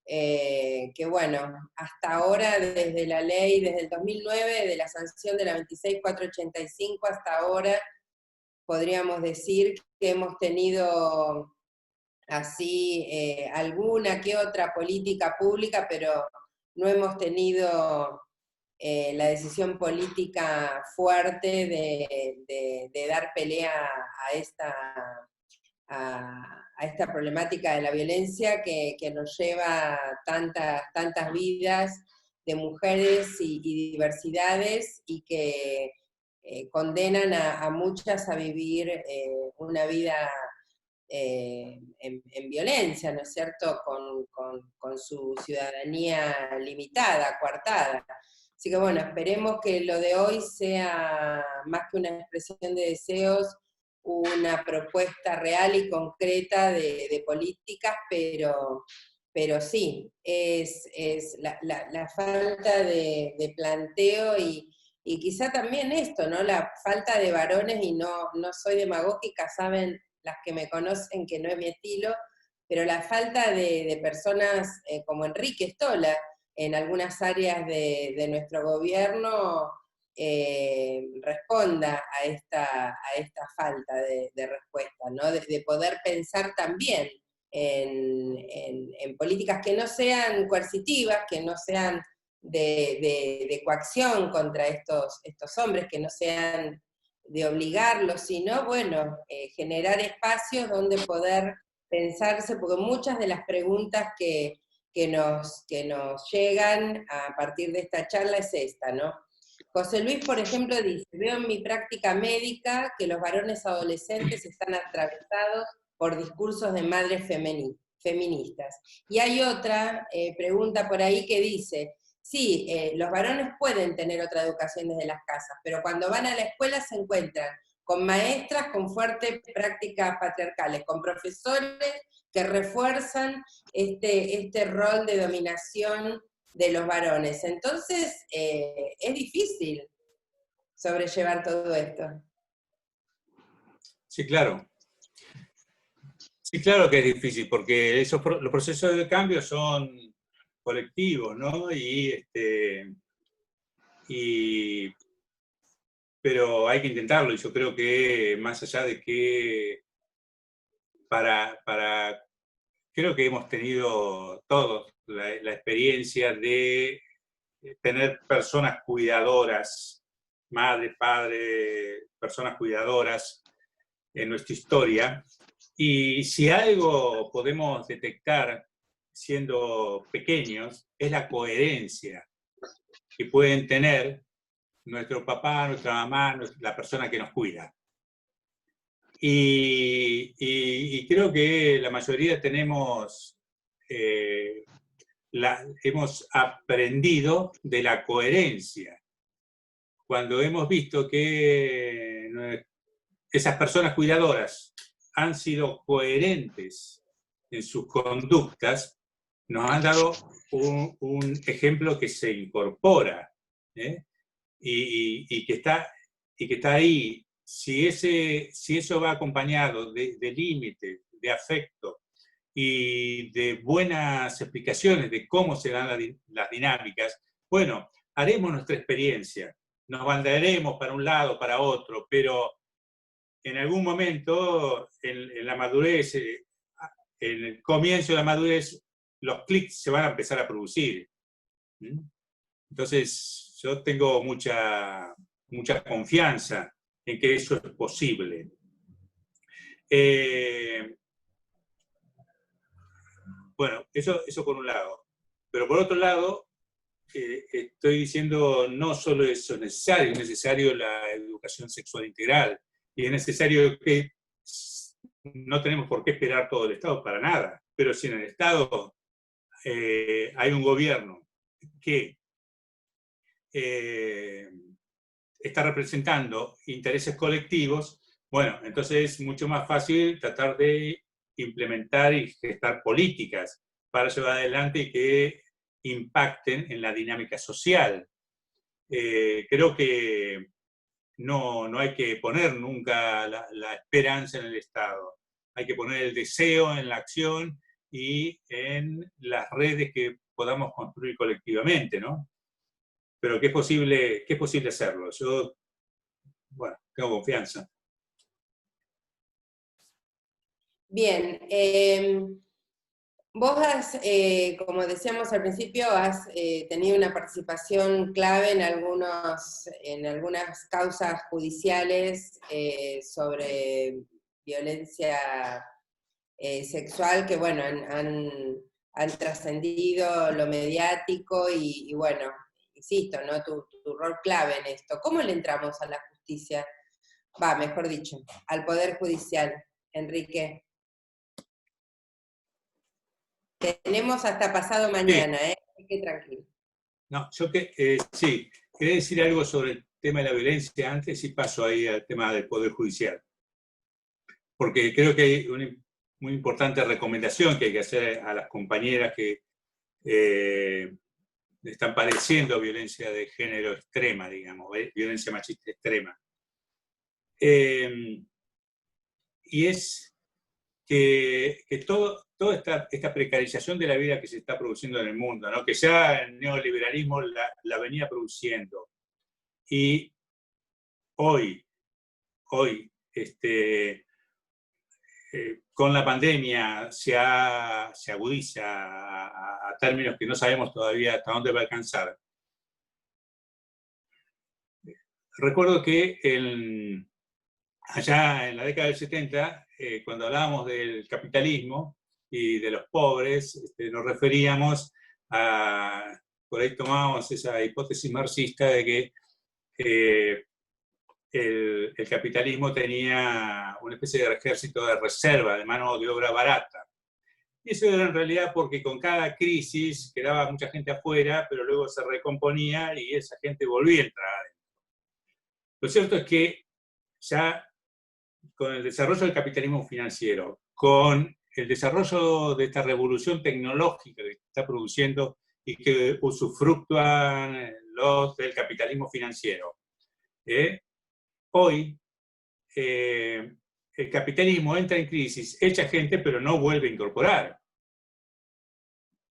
que bueno, hasta ahora, desde la ley, desde el 2009, de la sanción de la 26485 hasta ahora, podríamos decir que hemos tenido así alguna que otra política pública, pero no hemos tenido la decisión política fuerte de dar pelea a esta problemática de la violencia que nos lleva tantas vidas de mujeres y diversidades, y que condenan a muchas a vivir una vida en violencia, ¿no es cierto?, con su ciudadanía limitada, coartada. Así que bueno, esperemos que lo de hoy sea más que una expresión de deseos, una propuesta real y concreta de políticas, pero sí, es la falta de planteo y quizá también esto, ¿no?, la falta de varones, y no soy demagógica, saben las que me conocen que no es mi estilo, pero la falta de personas como Enrique Stola en algunas áreas de nuestro gobierno responda a esta falta de respuesta, ¿no?, de poder pensar también en políticas que no sean coercitivas, que no sean de coacción contra estos hombres, que no sean de obligarlos, sino, bueno, generar espacios donde poder pensarse, porque muchas de las preguntas que nos llegan a partir de esta charla es esta, ¿no? José Luis, por ejemplo, dice: veo en mi práctica médica que los varones adolescentes están atravesados por discursos de madres feministas. Y hay otra pregunta por ahí que dice: sí, los varones pueden tener otra educación desde las casas, pero cuando van a la escuela se encuentran con maestras con fuertes prácticas patriarcales, con profesores que refuerzan este rol de dominación de los varones. Entonces, es difícil sobrellevar todo esto. Sí, claro. Sí, claro que es difícil, porque los procesos de cambio son colectivos, ¿no? Pero hay que intentarlo, y yo creo que más allá de que creo que hemos tenido todos la experiencia de tener personas cuidadoras madre, padre, personas cuidadoras en nuestra historia. Y si algo podemos detectar siendo pequeños, es la coherencia que pueden tener nuestro papá, nuestra mamá, la persona que nos cuida. Y creo que la mayoría tenemos, hemos aprendido de la coherencia. Cuando hemos visto que esas personas cuidadoras han sido coherentes en sus conductas, nos han dado un ejemplo que se incorpora, ¿eh? y que está ahí. Si eso va acompañado de límites, de afecto y de buenas explicaciones de cómo se dan las dinámicas, bueno, haremos nuestra experiencia, nos bandaremos para un lado, para otro, pero en algún momento, en la madurez, en el comienzo de la madurez, los clics se van a empezar a producir. Entonces, yo tengo mucha confianza en que eso es posible. Bueno, eso por un lado. Pero por otro lado, estoy diciendo no solo eso es necesario la educación sexual integral, y es necesario que no tenemos por qué esperar todo el Estado, para nada, pero si en el Estado hay un gobierno que está representando intereses colectivos, bueno, entonces es mucho más fácil tratar de implementar y gestar políticas para llevar adelante y que impacten en la dinámica social. Creo que no hay que poner nunca la esperanza en el Estado. Hay que poner el deseo en la acción y en las redes que podamos construir colectivamente, ¿no? Pero que es posible hacerlo. Yo, bueno, tengo confianza. Bien, vos has, como decíamos al principio, has tenido una participación clave en algunas causas judiciales sobre violencia sexual que, bueno, han trascendido lo mediático y, bueno, insisto, ¿no? Tu rol clave en esto. ¿Cómo le entramos a la justicia? Mejor dicho, al Poder Judicial, Enrique. Tenemos hasta pasado mañana, Sí. Así que tranquilo. No, sí, quería decir algo sobre el tema de la violencia antes y paso ahí al tema del Poder Judicial. Porque creo que hay una muy importante recomendación que hay que hacer a las compañeras que están padeciendo violencia de género extrema, digamos, violencia machista extrema. Y es que toda esta precarización de la vida que se está produciendo en el mundo, ¿no? Que ya el neoliberalismo la venía produciendo. Y hoy con la pandemia se agudiza a términos que no sabemos todavía hasta dónde va a alcanzar. Recuerdo que allá en la década del 70, cuando hablábamos del capitalismo y de los pobres, nos referíamos por ahí tomábamos esa hipótesis marxista de que el capitalismo tenía una especie de ejército de reserva, de mano de obra barata. Y eso era en realidad porque con cada crisis quedaba mucha gente afuera, pero luego se recomponía y esa gente volvía a entrar adentro. Lo cierto es que ya con el desarrollo del capitalismo financiero, con el desarrollo de esta revolución tecnológica que está produciendo y que usufructúan los del capitalismo financiero, hoy el capitalismo entra en crisis, echa gente, pero no vuelve a incorporar.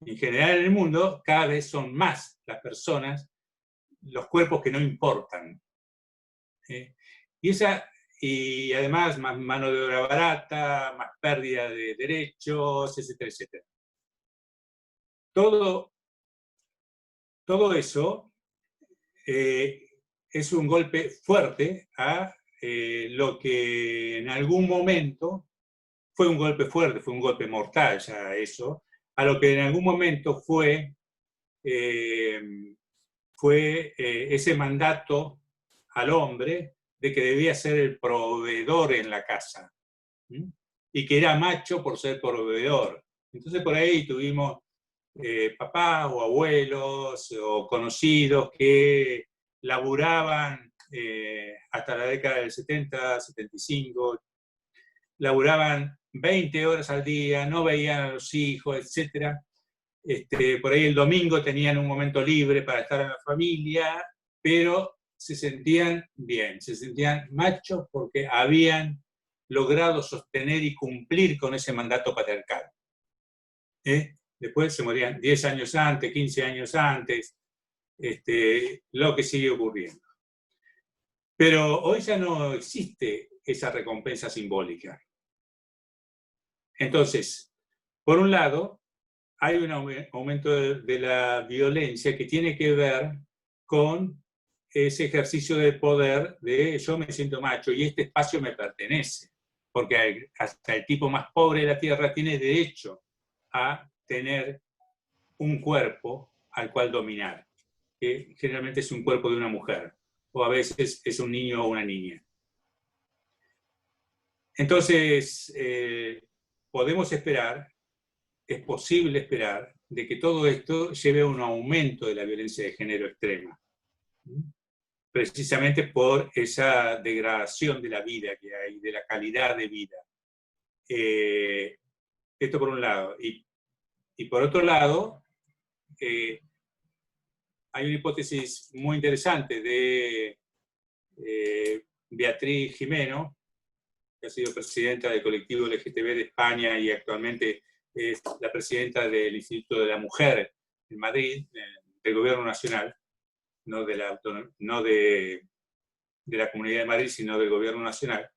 En general en el mundo cada vez son más las personas, los cuerpos que no importan. Y además más mano de obra barata, más pérdida de derechos, etcétera, etcétera. Todo eso es un golpe fuerte a lo que en algún momento fue un golpe fuerte, fue un golpe mortal ya eso, a lo que en algún momento fue ese mandato al hombre de que debía ser el proveedor en la casa, ¿sí? Y que era macho por ser proveedor. Entonces por ahí tuvimos papás o abuelos o conocidos que laburaban hasta la década del 70, 75, laburaban 20 horas al día, no veían a los hijos, etc. Por ahí el domingo tenían un momento libre para estar en la familia, pero se sentían bien, se sentían machos porque habían logrado sostener y cumplir con ese mandato patriarcal. Después se morían 10 años antes, 15 años antes, lo que sigue ocurriendo. Pero hoy ya no existe esa recompensa simbólica. Entonces, por un lado, hay un aumento de la violencia que tiene que ver con ese ejercicio de poder de yo me siento macho y este espacio me pertenece, porque hasta el tipo más pobre de la tierra tiene derecho a tener un cuerpo al cual dominar, que generalmente es un cuerpo de una mujer, o a veces es un niño o una niña. Entonces, podemos esperar, es posible esperar, de que todo esto lleve a un aumento de la violencia de género extrema, precisamente por esa degradación de la vida que hay, de la calidad de vida. Esto por un lado. Y por otro lado, hay una hipótesis muy interesante de Beatriz Gimeno, que ha sido presidenta del colectivo LGTB de España y actualmente es la presidenta del Instituto de la Mujer en Madrid, del Gobierno Nacional, no de la Comunidad de Madrid, sino del Gobierno Nacional,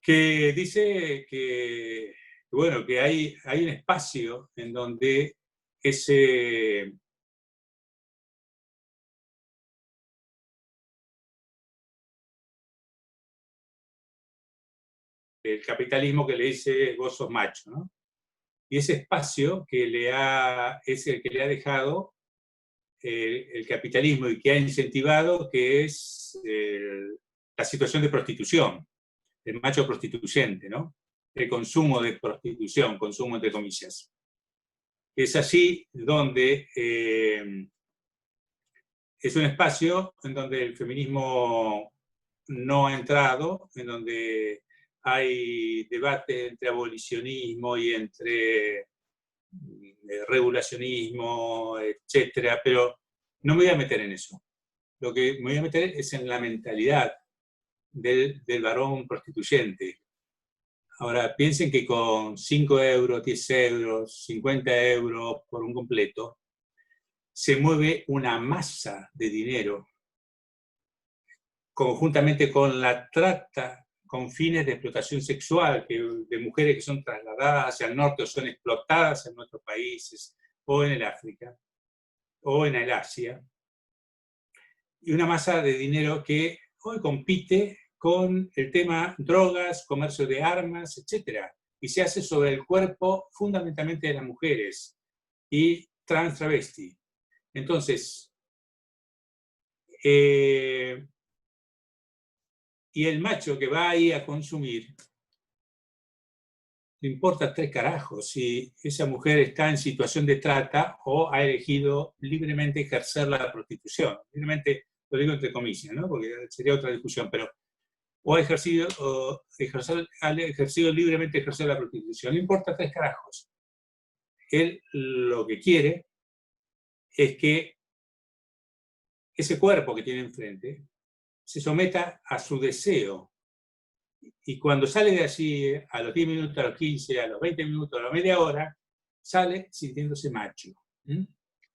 que dice que, bueno, que hay un espacio en donde el capitalismo que le dice vos sos macho, ¿no? Y ese espacio es el que le ha dejado el capitalismo y que ha incentivado, que es la situación de prostitución, el macho prostituyente, ¿no? El consumo de prostitución, consumo entre comillas. Es así donde es un espacio en donde el feminismo no ha entrado, en donde hay debate entre abolicionismo y entre regulacionismo, etcétera, pero no me voy a meter en eso. Lo que me voy a meter es en la mentalidad del varón prostituyente. Ahora, piensen que con 5 euros, 10 euros, 50 euros por un completo, se mueve una masa de dinero conjuntamente con la trata con fines de explotación sexual de mujeres que son trasladadas hacia el norte o son explotadas en nuestros países o en el África o en el Asia, y una masa de dinero que hoy compite con el tema drogas, comercio de armas, etc. Y se hace sobre el cuerpo fundamentalmente de las mujeres y trans travesti. Entonces, y el macho que va ahí a consumir, le importa 3 carajos si esa mujer está en situación de trata o ha elegido libremente ejercer la prostitución. Libremente, lo digo entre comillas, ¿no? Porque sería otra discusión, pero o ha ejercido libremente ejercer la prostitución. No importa 3 carajos. Él lo que quiere es que ese cuerpo que tiene enfrente se someta a su deseo. Y cuando sale de allí, a los 10 minutos, a los 15, a los 20 minutos, a la media hora, sale sintiéndose macho.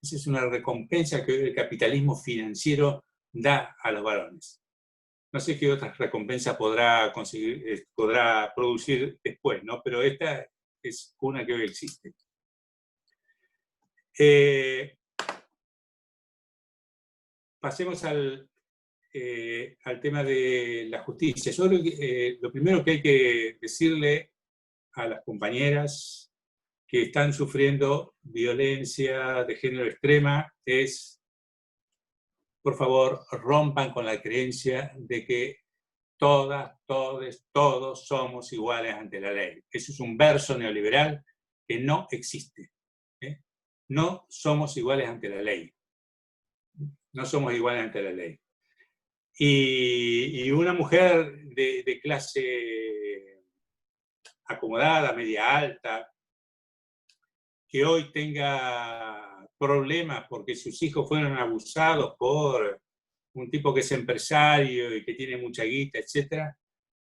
Esa es una recompensa que el capitalismo financiero da a los varones. No sé qué otras recompensas podrá producir después, ¿no? Pero esta es una que hoy existe. Pasemos al al tema de la justicia. Yo creo que lo primero que hay que decirle a las compañeras que están sufriendo violencia de género extrema es, por favor, rompan con la creencia de que todas, todos somos iguales ante la ley. Eso es un verso neoliberal que no existe. No somos iguales ante la ley. No somos iguales ante la ley. Y una mujer de clase acomodada, media alta, que hoy tenga problemas porque sus hijos fueron abusados por un tipo que es empresario y que tiene mucha guita, etc.,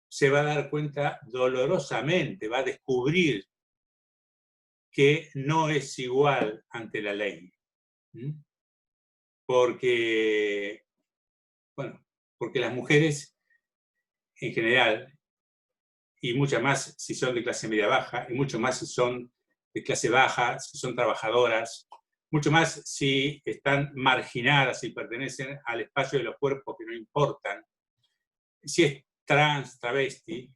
se va a dar cuenta dolorosamente, va a descubrir que no es igual ante la ley. Porque, bueno, porque las mujeres en general, y muchas más si son de clase media baja, y mucho más si son de clase baja, si son trabajadoras, mucho más si están marginadas y pertenecen al espacio de los cuerpos que no importan, si es trans, travesti,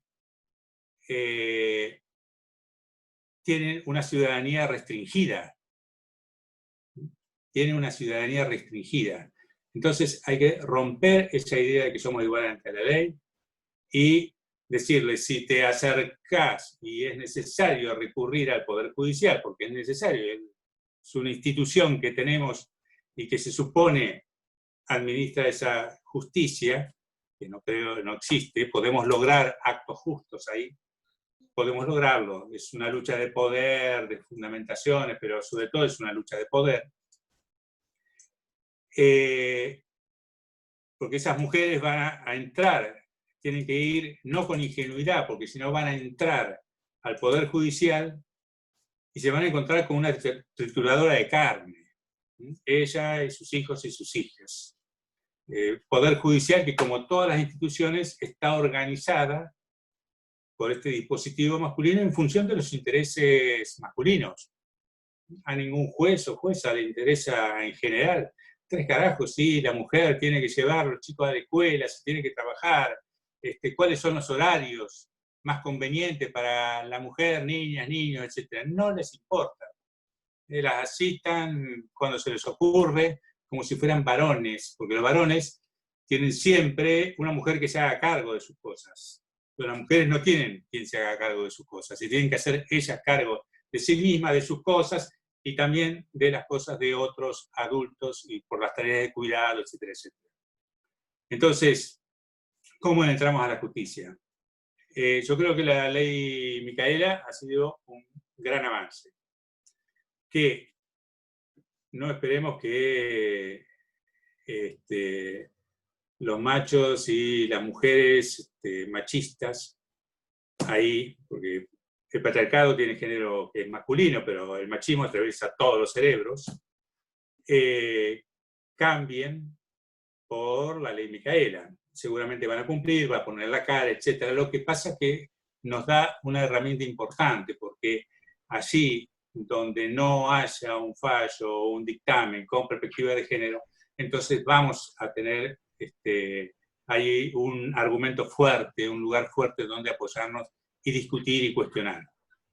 tienen una ciudadanía restringida. Tienen una ciudadanía restringida. Entonces hay que romper esa idea de que somos iguales ante la ley y decirles, si te acercás y es necesario recurrir al Poder Judicial, porque es necesario, es una institución que tenemos y que se supone administra esa justicia, que no creo, no existe, podemos lograr actos justos ahí, podemos lograrlo. Es una lucha de poder, de fundamentaciones, pero sobre todo es una lucha de poder. Porque esas mujeres van a entrar, tienen que ir no con ingenuidad, porque si no van a entrar al Poder Judicial y se van a encontrar con una trituradora de carne, ella y sus hijos y sus hijas. Poder Judicial que, como todas las instituciones, está organizada por este dispositivo masculino en función de los intereses masculinos. A ningún juez o jueza le interesa en general. Tres carajos, sí, la mujer tiene que llevar a los chicos a la escuela, se tiene que trabajar, cuáles son los horarios más convenientes para la mujer, niñas, niños, etc. No les importa. Las asistan cuando se les ocurre, como si fueran varones, porque los varones tienen siempre una mujer que se haga cargo de sus cosas. Pero las mujeres no tienen quien se haga cargo de sus cosas, y tienen que hacer ellas cargo de sí mismas, de sus cosas, y también de las cosas de otros adultos y por las tareas de cuidado, etcétera, etcétera. Entonces, ¿cómo entramos a la justicia? Yo creo que la ley Micaela ha sido un gran avance. Que no esperemos que los machos y las mujeres machistas, ahí, porque el patriarcado tiene género que es masculino, pero el machismo atraviesa todos los cerebros, cambien por la ley Micaela. Seguramente van a cumplir, va a poner la cara, etc. Lo que pasa es que nos da una herramienta importante, porque allí donde no haya un fallo o un dictamen con perspectiva de género, entonces vamos a tener ahí un argumento fuerte, un lugar fuerte donde apoyarnos y discutir y cuestionar.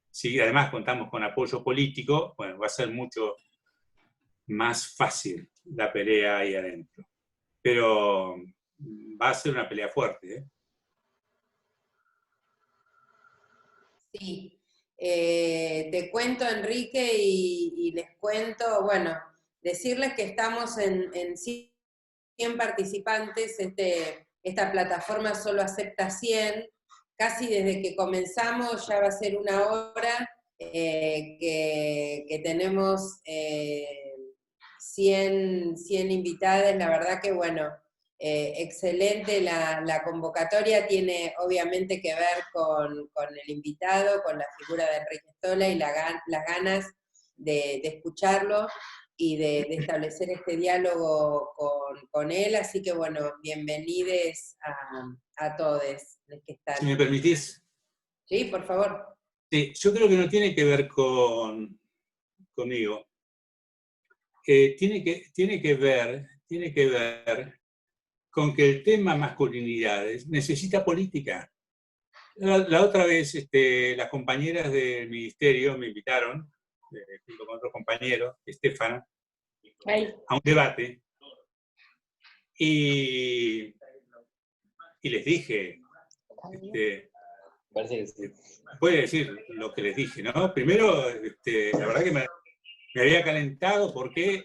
Si además contamos con apoyo político, bueno, va a ser mucho más fácil la pelea ahí adentro. Pero va a ser una pelea fuerte, Sí. Te cuento, Enrique, y les cuento, bueno, decirles que estamos en 100 participantes, esta plataforma solo acepta 100, casi desde que comenzamos ya va a ser una hora que tenemos 100 invitadas, la verdad que bueno, excelente la convocatoria, tiene obviamente que ver con el invitado, con la figura de Enrique Stola y las ganas de escucharlo y de establecer este diálogo con él, así que bueno, bienvenidos a todos los que están. Si me permitís. Sí, por favor. Sí, yo creo que no tiene que ver conmigo. Tiene que ver con que el tema masculinidades necesita política. La otra vez las compañeras del ministerio me invitaron, junto con otro compañero, Estefana, a un debate y les dije, puede decir lo que les dije, ¿no? Primero, la verdad que me había calentado porque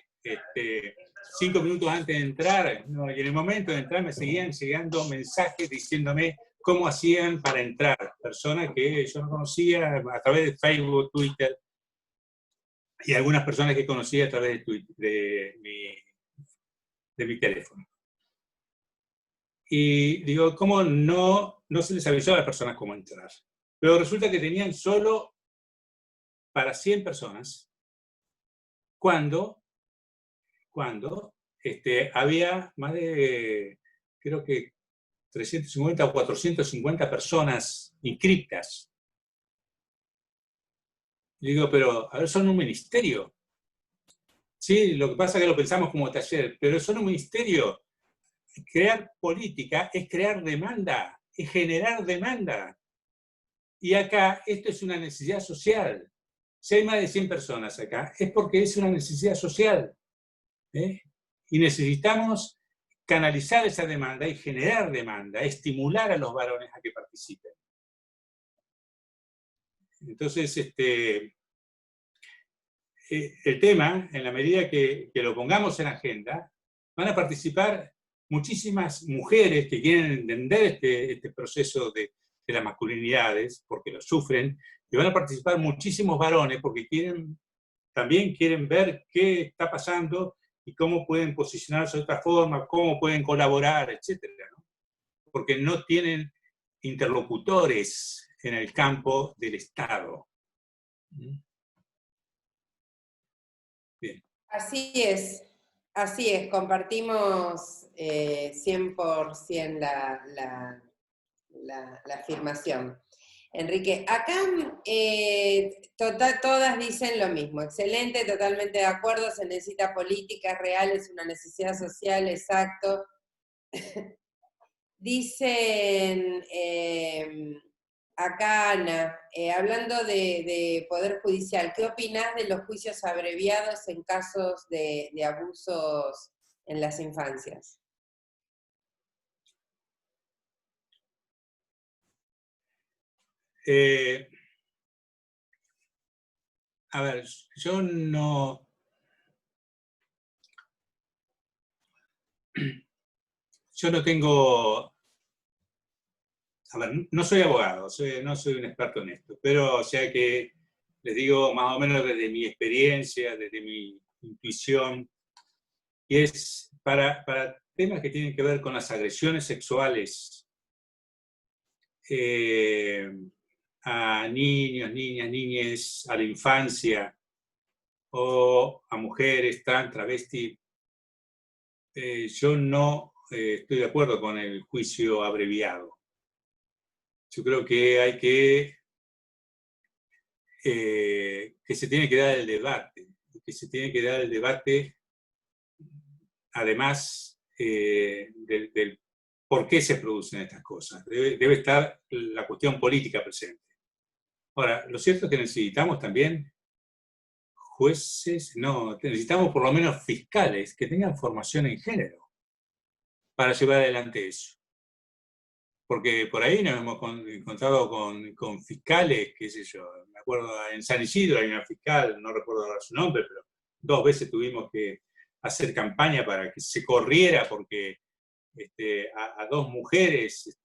5 minutos antes de entrar, ¿no? Y en el momento de entrar me seguían llegando mensajes diciéndome cómo hacían para entrar, personas que yo no conocía a través de Facebook, Twitter, y algunas personas que conocía a través de Twitter, de mi teléfono. Y digo, ¿cómo no se les avisó a las personas cómo entrar? Pero resulta que tenían solo para 100 personas, cuando había más de, creo que 350 o 450 personas inscritas. Y digo, pero, a ver, son un ministerio. Sí, lo que pasa es que lo pensamos como taller, pero son un ministerio. Crear política es crear demanda, es generar demanda. Y acá, esto es una necesidad social. Si hay más de 100 personas acá, es porque es una necesidad social. Y necesitamos canalizar esa demanda y generar demanda, estimular a los varones a que participen. Entonces, el tema, en la medida que lo pongamos en agenda, van a participar muchísimas mujeres que quieren entender este proceso de las masculinidades, porque lo sufren, y van a participar muchísimos varones porque también quieren ver qué está pasando y cómo pueden posicionarse de otra forma, cómo pueden colaborar, etc., ¿no? Porque no tienen interlocutores en el campo del Estado. Bien. Así es, compartimos 100% la afirmación. Enrique, acá todas dicen lo mismo, excelente, totalmente de acuerdo, se necesita políticas reales, una necesidad social, exacto. Dicen, acá Ana, hablando de Poder Judicial, ¿qué opinás de los juicios abreviados en casos de abusos en las infancias? A ver, yo no tengo, a ver, no soy abogado, no soy un experto en esto, pero o sea que les digo más o menos desde mi experiencia, desde mi intuición, y es para temas que tienen que ver con las agresiones sexuales a niños, niñas, niñas, a la infancia o a mujeres, trans, travesti, yo no estoy de acuerdo con el juicio abreviado. Yo creo que hay que se tiene que dar el debate, además del por qué se producen estas cosas. Debe estar la cuestión política presente. Ahora, lo cierto es que necesitamos también jueces, necesitamos por lo menos fiscales que tengan formación en género para llevar adelante eso. Porque por ahí nos hemos encontrado con fiscales, qué sé yo, me acuerdo en San Isidro hay una fiscal, no recuerdo ahora su nombre, pero 2 veces tuvimos que hacer campaña para que se corriera porque a 2 mujeres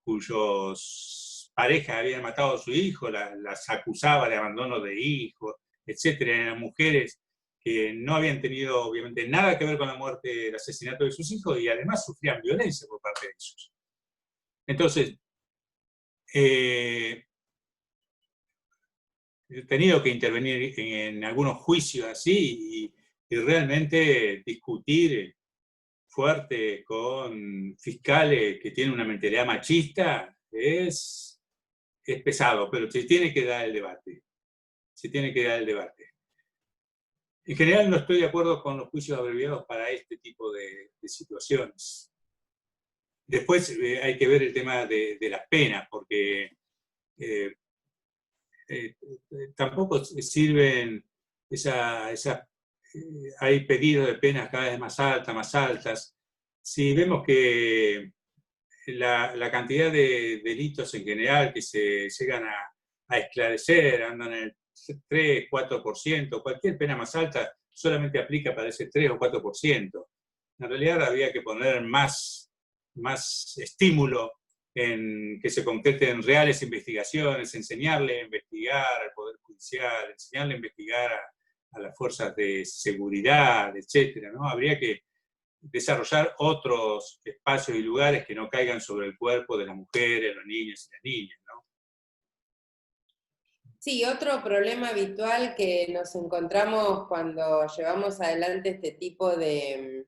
cuyos parejas habían matado a su hijo, las acusaba de abandono de hijo, etc. Eran mujeres que no habían tenido obviamente nada que ver con la muerte, el asesinato de sus hijos y además sufrían violencia por parte de ellos. Entonces, he tenido que intervenir en algunos juicios así y realmente discutir fuerte con fiscales que tienen una mentalidad machista es pesado, pero se tiene que dar el debate. En general no estoy de acuerdo con los juicios abreviados para este tipo de situaciones. Después hay que ver el tema de las penas, porque tampoco sirven hay pedidos de penas cada vez más altas. Si vemos que la cantidad de delitos en general que se llegan a esclarecer andan en el 3, 4%, cualquier pena más alta solamente aplica para ese 3 o 4%. En realidad había que poner más estímulo en que se concreten reales investigaciones, enseñarle a investigar al Poder Judicial, enseñarle a investigar a las fuerzas de seguridad, etcétera, ¿no? Habría que desarrollar otros espacios y lugares que no caigan sobre el cuerpo de las mujeres, los niños y las niñas, ¿no? Sí, otro problema habitual que nos encontramos cuando llevamos adelante este tipo de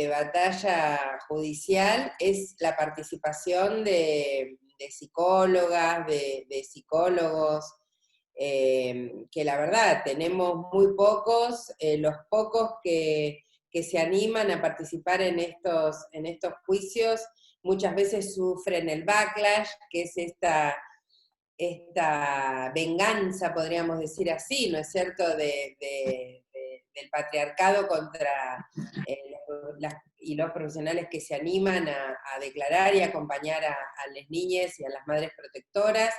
batalla judicial es la participación de psicólogas, de psicólogos, que la verdad tenemos muy pocos, los pocos que se animan a participar en estos juicios muchas veces sufren el backlash, que es esta venganza, podríamos decir así, ¿no es cierto?, del patriarcado contra y los profesionales que se animan a declarar y acompañar a las niñas y a las madres protectoras.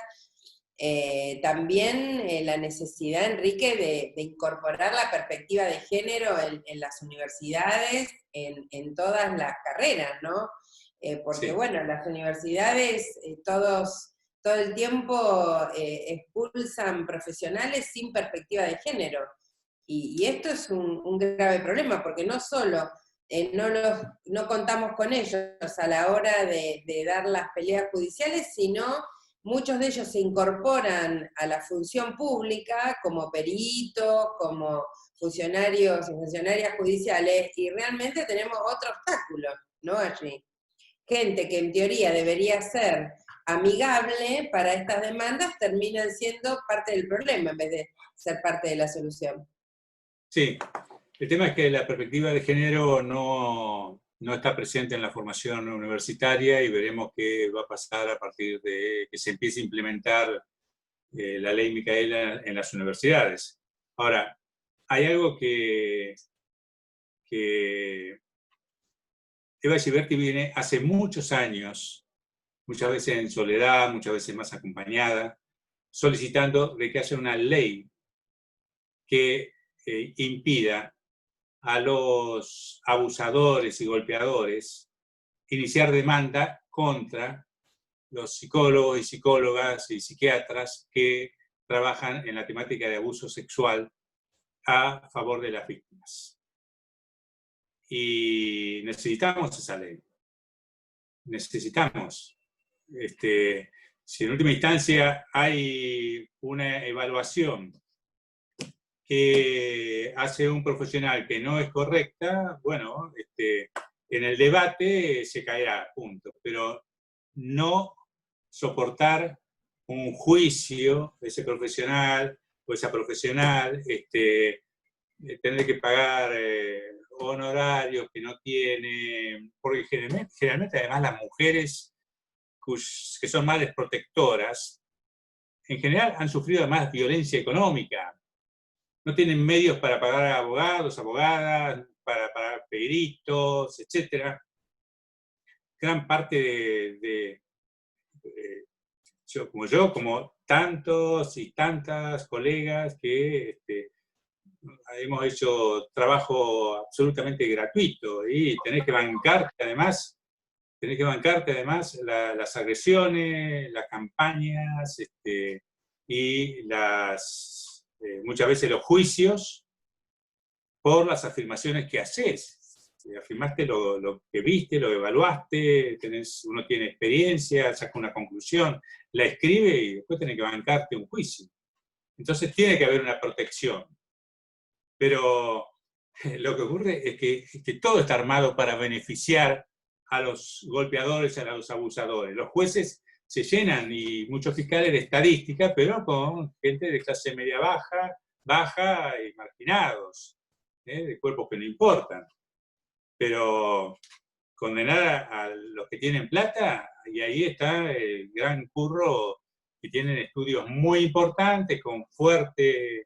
También la necesidad, Enrique, de incorporar la perspectiva de género en las universidades, en todas las carreras, ¿no? Porque, Sí. bueno, las universidades, todo el tiempo expulsan profesionales sin perspectiva de género. Y esto es un grave problema, porque no solo no contamos con ellos a la hora de dar las peleas judiciales, sino muchos de ellos se incorporan a la función pública como peritos, como funcionarios y funcionarias judiciales, y realmente tenemos otro obstáculo, ¿no? Allí. Gente que en teoría debería ser amigable para estas demandas terminan siendo parte del problema en vez de ser parte de la solución. Sí, el tema es que la perspectiva de género no está presente en la formación universitaria y veremos qué va a pasar a partir de que se empiece a implementar la ley Micaela en las universidades. Ahora, hay algo que Eva Giberti viene hace muchos años, muchas veces en soledad, muchas veces más acompañada, solicitando de que haya una ley que impida a los abusadores y golpeadores iniciar demanda contra los psicólogos y psicólogas y psiquiatras que trabajan en la temática de abuso sexual a favor de las víctimas. Y necesitamos esa ley. Necesitamos. Si en última instancia hay una evaluación que hace un profesional que no es correcta, bueno, en el debate se caerá, punto. Pero no soportar un juicio de ese profesional o esa profesional, tener que pagar honorarios que no tiene, porque generalmente además las mujeres que son madres protectoras, en general han sufrido además violencia económica. No tienen medios para pagar a abogados, abogadas, para pagar peritos, etc. Gran parte como tantos y tantas colegas que hemos hecho trabajo absolutamente gratuito y tenés que bancarte además las agresiones, las campañas y muchas veces los juicios por las afirmaciones que haces. Afirmaste lo que viste, lo evaluaste, uno tiene experiencia, saca una conclusión, la escribe y después tenés que bancarte un juicio. Entonces tiene que haber una protección. Pero lo que ocurre es que todo está armado para beneficiar a los golpeadores, a los abusadores. Los jueces se llenan, y muchos fiscales, de estadística, pero con gente de clase media baja y marginados, de cuerpos que no importan. Pero condenar a los que tienen plata, y ahí está el gran curro, que tienen estudios muy importantes, con fuerte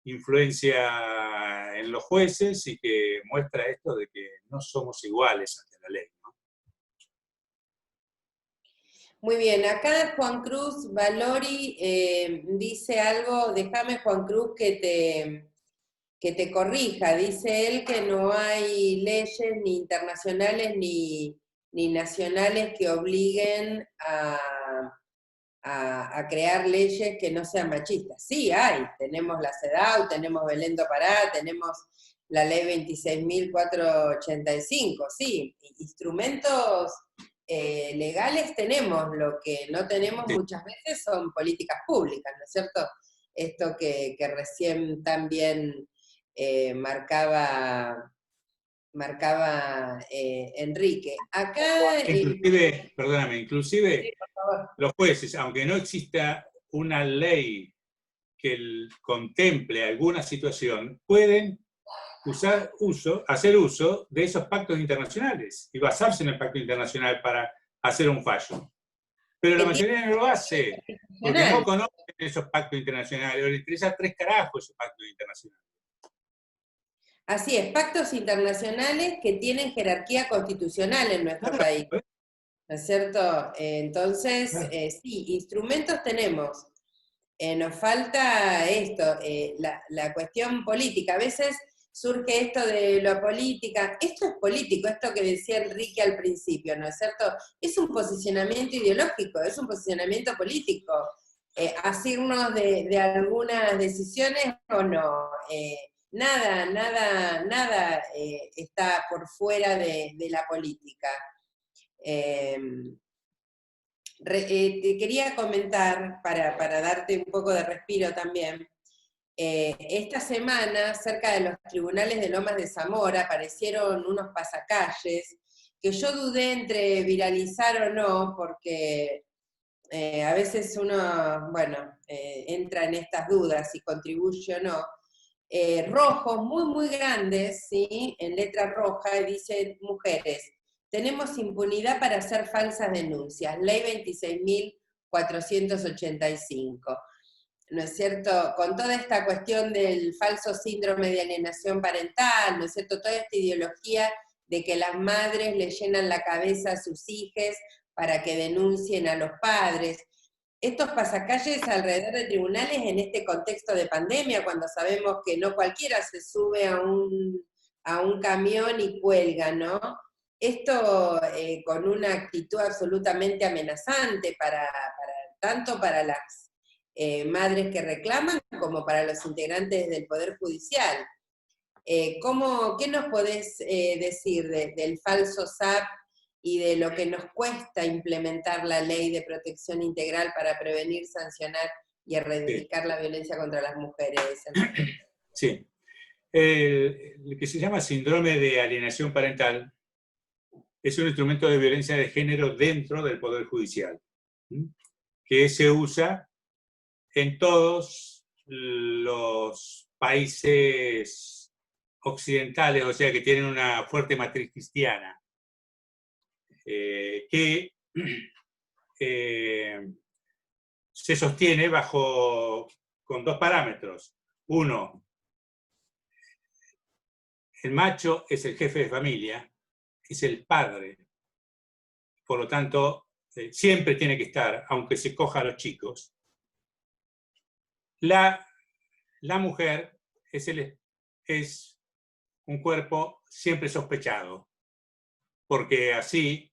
influencia en los jueces, y que muestra esto de que no somos iguales ante la ley, ¿no? Muy bien, acá Juan Cruz Valori dice algo, déjame Juan Cruz que te corrija, dice él que no hay leyes ni internacionales ni nacionales que obliguen a crear leyes que no sean machistas. Sí hay, tenemos la CEDAW, tenemos Belén do Pará, tenemos la ley 26.485, sí, instrumentos legales tenemos, lo que no tenemos muchas veces son políticas públicas, ¿no es cierto? Esto que recién también marcaba Enrique. Acá... Inclusive, perdóname, inclusive sí, por favor. los jueces, aunque no exista una ley que contemple alguna situación, pueden hacer uso de esos pactos internacionales y basarse en el pacto internacional para hacer un fallo. Pero la mayoría no lo hace, porque no conocen esos pactos internacionales, o les interesa 3 carajos esos pactos internacionales. Así es, pactos internacionales que tienen jerarquía constitucional en nuestro país, ¿no es cierto? Entonces, sí, instrumentos tenemos. Nos falta esto, la cuestión política. A veces surge esto de la política. Esto es político, esto que decía Enrique al principio, ¿no es cierto? Es un posicionamiento ideológico, es un posicionamiento político. Asirnos de algunas decisiones o no. Nada está por fuera de la política. Te quería comentar, para darte un poco de respiro también, esta semana, cerca de los tribunales de Lomas de Zamora, aparecieron unos pasacalles que yo dudé entre viralizar o no, porque a veces uno, bueno, entra en estas dudas si contribuye o no. Rojos, muy grandes, ¿sí? En letra roja, dice: mujeres, tenemos impunidad para hacer falsas denuncias. Ley 26.485. ¿No es cierto? Con toda esta cuestión del falso síndrome de alienación parental, ¿no es cierto? Toda esta ideología de que las madres le llenan la cabeza a sus hijos para que denuncien a los padres. Estos pasacalles alrededor de tribunales en este contexto de pandemia, cuando sabemos que no cualquiera se sube a un camión y cuelga, ¿no? Esto con una actitud absolutamente amenazante tanto para las madres que reclaman como para los integrantes del Poder Judicial. ¿Qué nos podés decir del falso SAP y de lo que nos cuesta implementar la ley de protección integral para prevenir, sancionar y erradicar la violencia contra las mujeres? Sí. El que se llama síndrome de alienación parental es un instrumento de violencia de género dentro del Poder Judicial, que se usa en todos los países occidentales, o sea, que tienen una fuerte matriz cristiana. Que se sostiene con 2 parámetros. Uno, el macho es el jefe de familia, es el padre, por lo tanto, siempre tiene que estar, aunque se coja a los chicos. La mujer es un cuerpo siempre sospechado, porque así,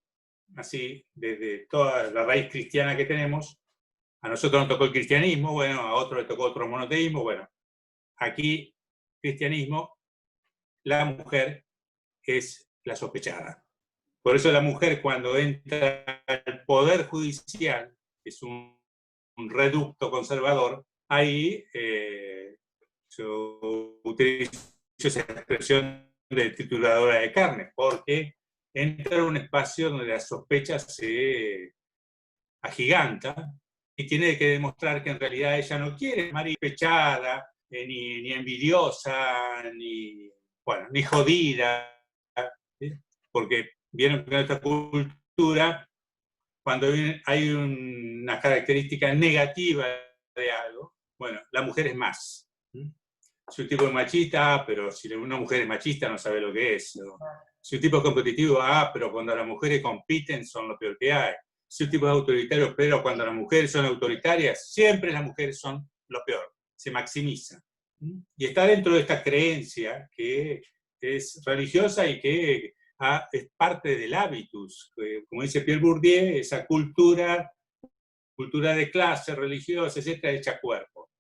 desde toda la raíz cristiana que tenemos, a nosotros nos tocó el cristianismo, bueno, a otro le tocó otro monoteísmo, bueno, aquí, cristianismo, la mujer es la sospechada. Por eso la mujer, cuando entra al Poder Judicial, es un reducto conservador, ahí se utiliza esa expresión de trituradora de carne, porque entra en un espacio donde la sospecha se agiganta y tiene que demostrar que en realidad ella no quiere ser pechada, ni envidiosa, ni jodida, ¿sí? Porque vieron que en nuestra cultura, cuando hay una característica negativa de algo, bueno, la mujer es más. Si un tipo es machista, pero si una mujer es machista no sabe lo que es. ¿No? Si un tipo es competitivo, pero cuando las mujeres compiten son lo peor que hay. Si un tipo es autoritario, pero cuando las mujeres son autoritarias, siempre las mujeres son lo peor. Se maximiza. Y está dentro de esta creencia que es religiosa y que es parte del hábitus. Como dice Pierre Bourdieu, esa cultura de clase, religiosa, etcétera, hecha cuerpo.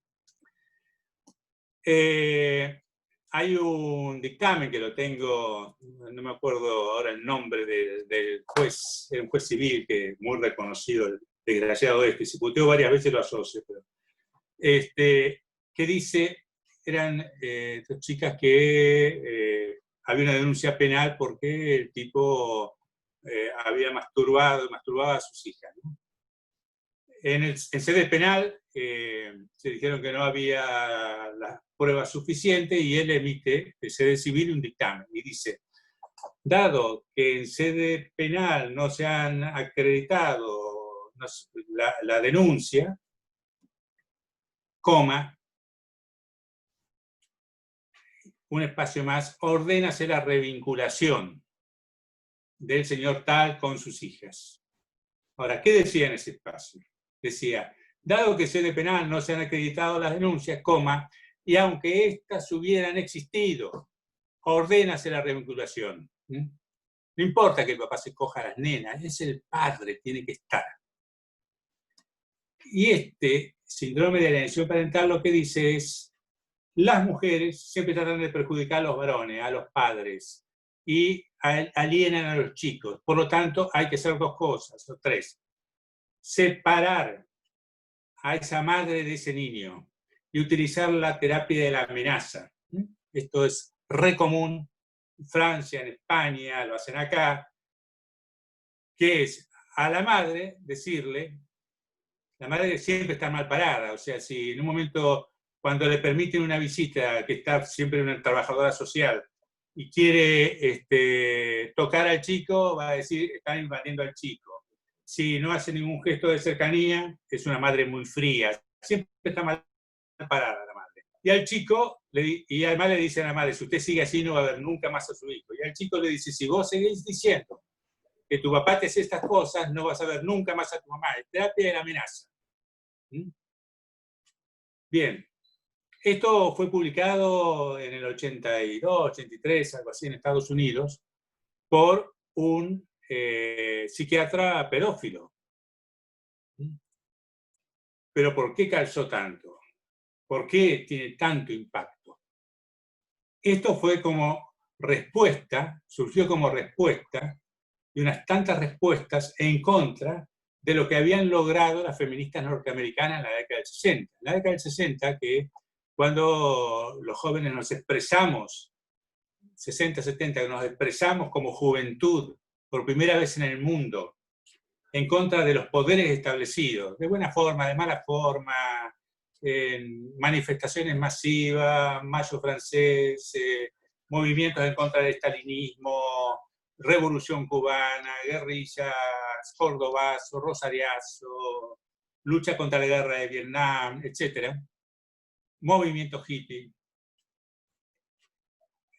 Hay un dictamen que lo tengo, no me acuerdo ahora el nombre del juez, era un juez civil que muy reconocido, el desgraciado se puteó varias veces, lo asocio, pero, que dice, eran dos chicas que había una denuncia penal porque el tipo había masturbaba a sus hijas, ¿no? En sede penal se dijeron que no había las pruebas suficientes y él emite, en sede civil, un dictamen y dice, dado que en sede penal no se han acreditado la denuncia, un espacio más, ordénase la revinculación del señor tal con sus hijas. Ahora, ¿qué decía en ese espacio? Decía, dado que en sede penal no se han acreditado las denuncias, y aunque éstas hubieran existido, ordénase la revinculación. No importa que el papá se coja a las nenas, es el padre, tiene que estar. Y este síndrome de alienación parental lo que dice es, las mujeres siempre tratan de perjudicar a los varones, a los padres, y alienan a los chicos. Por lo tanto, hay que hacer dos cosas, o tres. Separar a esa madre de ese niño y utilizar la terapia de la amenaza. Esto es re común en Francia, en España, lo hacen acá, que es a la madre decirle, la madre siempre está mal parada, o sea, si en un momento, cuando le permiten una visita, que está siempre una trabajadora social, y quiere tocar al chico, va a decir, están invadiendo al chico. Si no hace ningún gesto de cercanía, es una madre muy fría. Siempre está mal parada la madre. Y al chico, y además le dice a la madre, si usted sigue así no va a ver nunca más a su hijo. Y al chico le dice, si vos seguís diciendo que tu papá te hace estas cosas, no vas a ver nunca más a tu mamá. Es terapia de la amenaza. Bien. Esto fue publicado en el 82, 83, algo así, en Estados Unidos, por un psiquiatra pedófilo. Pero ¿por qué calzó tanto? ¿Por qué tiene tanto impacto? Esto fue como respuesta, surgió como respuesta de unas tantas respuestas en contra de lo que habían logrado las feministas norteamericanas en la década del 60. En la década del 60, que cuando los jóvenes nos expresamos, 60, 70, que nos expresamos como juventud por primera vez en el mundo, en contra de los poderes establecidos, de buena forma, de mala forma, manifestaciones masivas, Mayo francés, movimientos en contra del estalinismo, revolución cubana, guerrillas, cordobazo, rosariazo, lucha contra la guerra de Vietnam, etc. Movimiento hippie.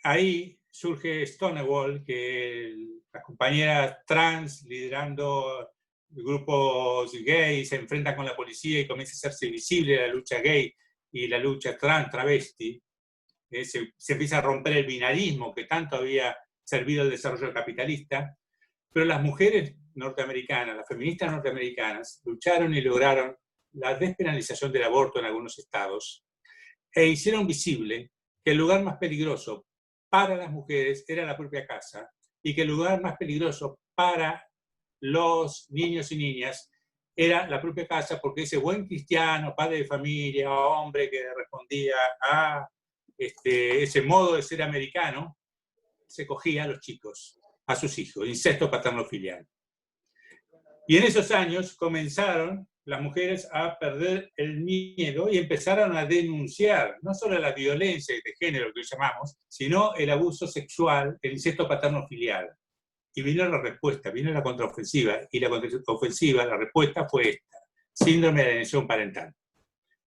Ahí surge Stonewall, que las compañeras trans liderando grupos gays se enfrentan con la policía y comienza a hacerse visible la lucha gay y la lucha trans, travesti. Se empieza a romper el binarismo que tanto había servido al desarrollo capitalista, pero las mujeres norteamericanas, las feministas norteamericanas, lucharon y lograron la despenalización del aborto en algunos estados e hicieron visible que el lugar más peligroso para las mujeres era la propia casa y que el lugar más peligroso para los niños y niñas era la propia casa, porque ese buen cristiano, padre de familia, hombre que respondía a ese modo de ser americano, se cogía a los chicos, a sus hijos, incesto paterno-filial. Y en esos años comenzaron las mujeres a perder el miedo y empezaron a denunciar no solo la violencia de género que llamamos, sino el abuso sexual, el incesto paterno-filial. y vino la respuesta, vino la contraofensiva, y la contraofensiva, la respuesta fue esta: síndrome de alienación parental,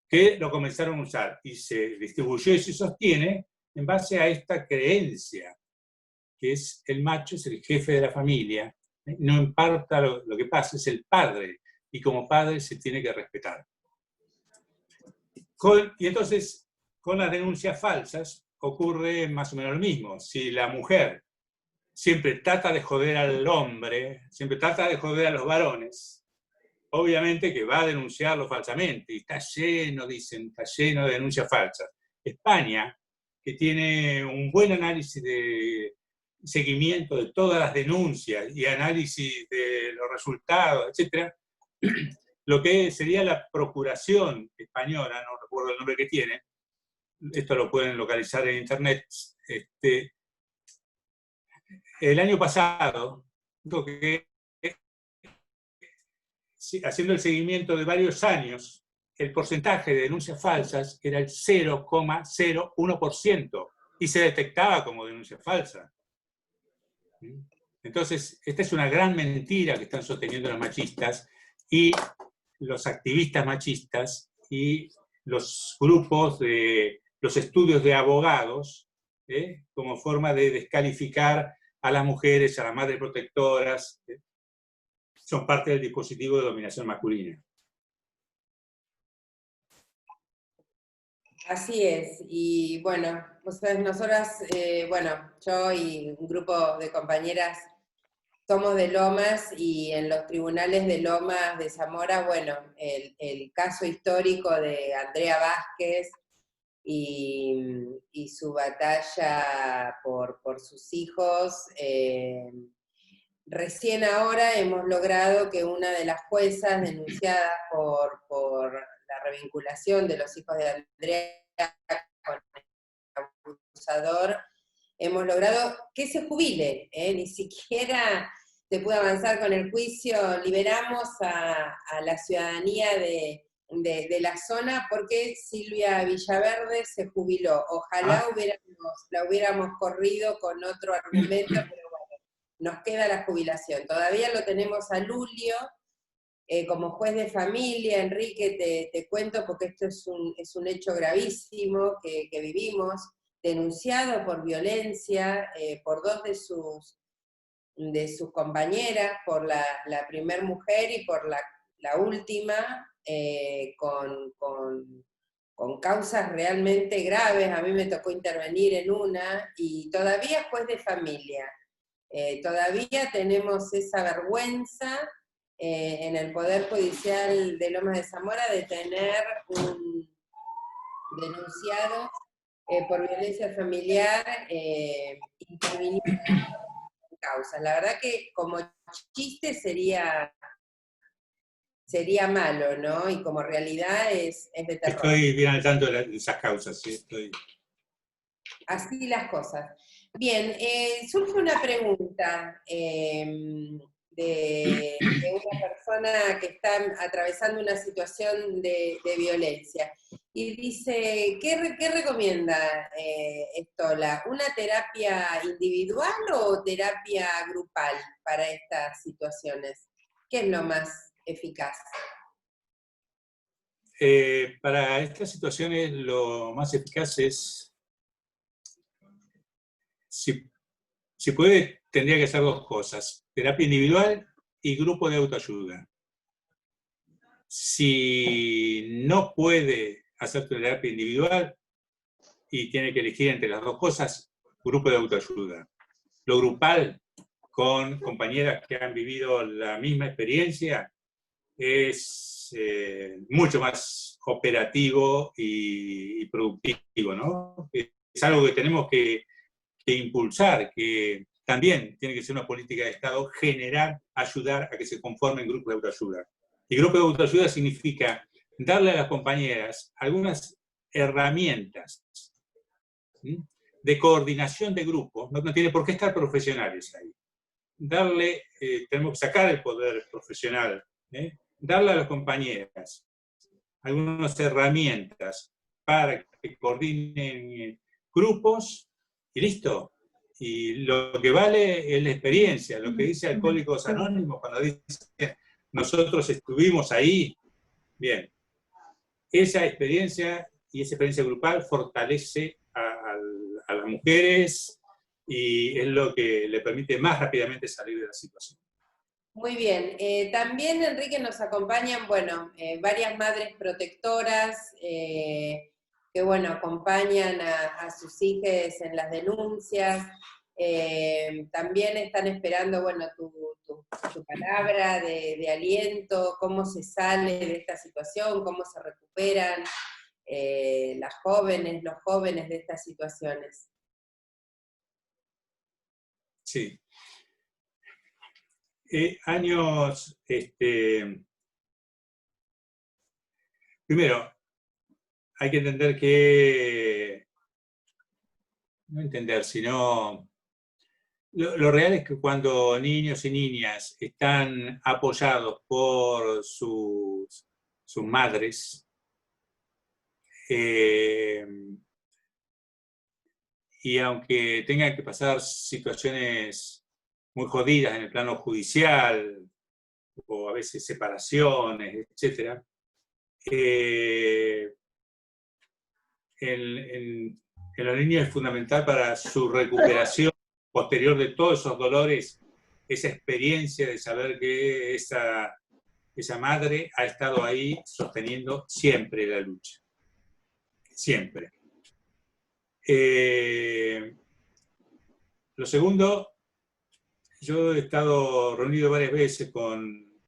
que lo comenzaron a usar y se distribuyó y se sostiene en base a esta creencia, que es el macho es el jefe de la familia, no importa lo que pase, es el padre, y como padre se tiene que respetar. Y entonces, con las denuncias falsas ocurre más o menos lo mismo. Si la mujer siempre trata de joder al hombre, siempre trata de joder a los varones, obviamente que va a denunciarlo falsamente, y está lleno, dicen, está lleno de denuncias falsas. España, que tiene un buen análisis de seguimiento de todas las denuncias y análisis de los resultados, etc., lo que sería la Procuración Española, no recuerdo el nombre que tiene, esto lo pueden localizar en internet, el año pasado, haciendo el seguimiento de varios años, el porcentaje de denuncias falsas era el 0,01% y se detectaba como denuncia falsa. Entonces, esta es una gran mentira que están sosteniendo los machistas y los activistas machistas y los grupos de los estudios de abogados, como forma de descalificar a las mujeres, a las madres protectoras, son parte del dispositivo de dominación masculina. Así es, y bueno, ustedes, nosotras, bueno, yo y un grupo de compañeras somos de Lomas, y en los tribunales de Lomas de Zamora, bueno, el caso histórico de Andrea Vázquez y su batalla por sus hijos, recién ahora hemos logrado que una de las juezas denunciadas por la revinculación de los hijos de Andrea con el abusador, hemos logrado que se jubile, ni siquiera se pudo avanzar con el juicio, liberamos a la ciudadanía de la zona porque Silvia Villaverde se jubiló. Ojalá la hubiéramos corrido con otro argumento, pero bueno, nos queda la jubilación. Todavía lo tenemos a Lulio como juez de familia. Enrique, te cuento porque esto es un hecho gravísimo que vivimos, denunciado por violencia por dos de sus compañeras, por la primer mujer y por la última, con causas realmente graves. A mí me tocó intervenir en una, y todavía juez de familia. Todavía tenemos esa vergüenza en el Poder Judicial de Lomas de Zamora de tener un denunciado por violencia familiar interviniendo en causas. La verdad que como chiste sería malo, ¿no? Y como realidad es de terror. Estoy bien al tanto de esas causas, sí, estoy. Así las cosas. Bien, surge una pregunta de una persona que está atravesando una situación de violencia. Y dice, ¿qué recomienda Estola? ¿Una terapia individual o terapia grupal para estas situaciones? ¿Qué es lo más eficaz? Para estas situaciones lo más eficaz es, si puede, tendría que hacer dos cosas: terapia individual y grupo de autoayuda. Si no puede hacer terapia individual y tiene que elegir entre las dos cosas, grupo de autoayuda. Lo grupal, con compañeras que han vivido la misma experiencia, es mucho más operativo y productivo, ¿no? Es algo que tenemos que impulsar, que también tiene que ser una política de Estado, generar, ayudar a que se conformen grupos de autoayuda. Y grupo de autoayuda significa darle a las compañeras algunas herramientas de coordinación de grupos, no tiene por qué estar profesionales ahí. Tenemos que sacar el poder profesional, darle a las compañeras algunas herramientas para que coordinen grupos, y listo. Y lo que vale es la experiencia, lo que dice Alcohólicos Anónimos cuando dice nosotros estuvimos ahí. Bien, esa experiencia y esa experiencia grupal fortalece a las mujeres y es lo que le permite más rápidamente salir de la situación. Muy bien. También, Enrique, nos acompañan, bueno, varias madres protectoras que, bueno, acompañan a sus hijas en las denuncias. También están esperando, bueno, tu palabra de aliento, cómo se sale de esta situación, cómo se recuperan las jóvenes, los jóvenes de estas situaciones. Sí. Años, primero, hay que entender que, no entender, sino, lo real es que cuando niños y niñas están apoyados por sus madres, y aunque tengan que pasar situaciones muy jodidas en el plano judicial, o a veces separaciones, etc., en la línea es fundamental para su recuperación posterior de todos esos dolores, esa experiencia de saber que esa madre ha estado ahí sosteniendo siempre la lucha. Siempre. Lo segundo, yo he estado reunido varias veces con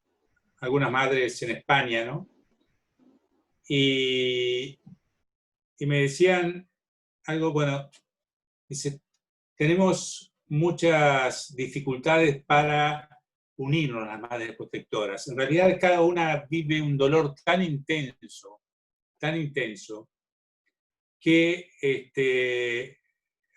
algunas madres en España, ¿no? Y me decían algo, bueno, dice, tenemos muchas dificultades para unirnos las madres protectoras. En realidad cada una vive un dolor tan intenso, que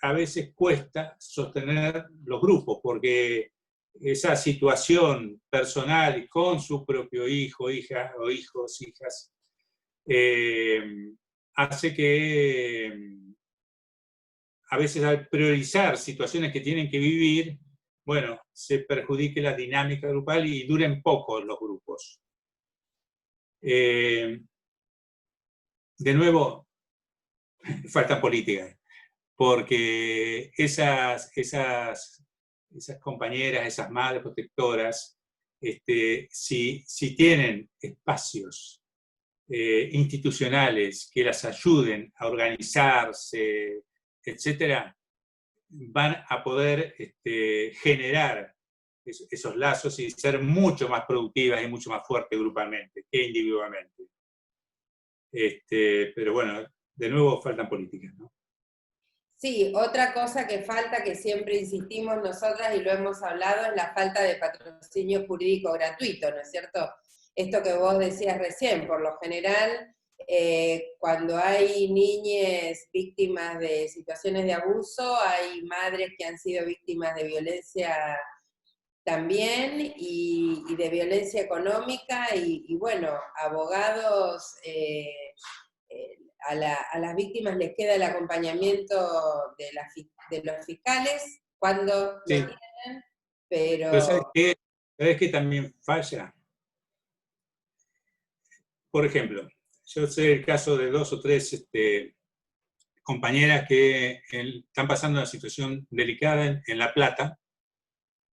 a veces cuesta sostener los grupos, porque esa situación personal y con su propio hijo, hija o hijos, hijas, hace que a veces al priorizar situaciones que tienen que vivir, bueno, se perjudique la dinámica grupal y duren poco los grupos. De nuevo, falta política, porque esas compañeras, esas madres protectoras, si tienen espacios institucionales que las ayuden a organizarse, etcétera, van a poder generar esos lazos y ser mucho más productivas y mucho más fuertes grupalmente que individualmente. Pero bueno, de nuevo faltan políticas, ¿no? Sí, otra cosa que falta, que siempre insistimos nosotras y lo hemos hablado, es la falta de patrocinio jurídico gratuito, ¿no es cierto? Esto que vos decías recién, por lo general, cuando hay niñas víctimas de situaciones de abuso, hay madres que han sido víctimas de violencia también y de violencia económica y bueno, abogados, a las víctimas les queda el acompañamiento de los fiscales cuando Sí. lo tienen, pero ¿Sabes qué también falla? Por ejemplo, yo sé el caso de 2 o 3 compañeras que están pasando una situación delicada en La Plata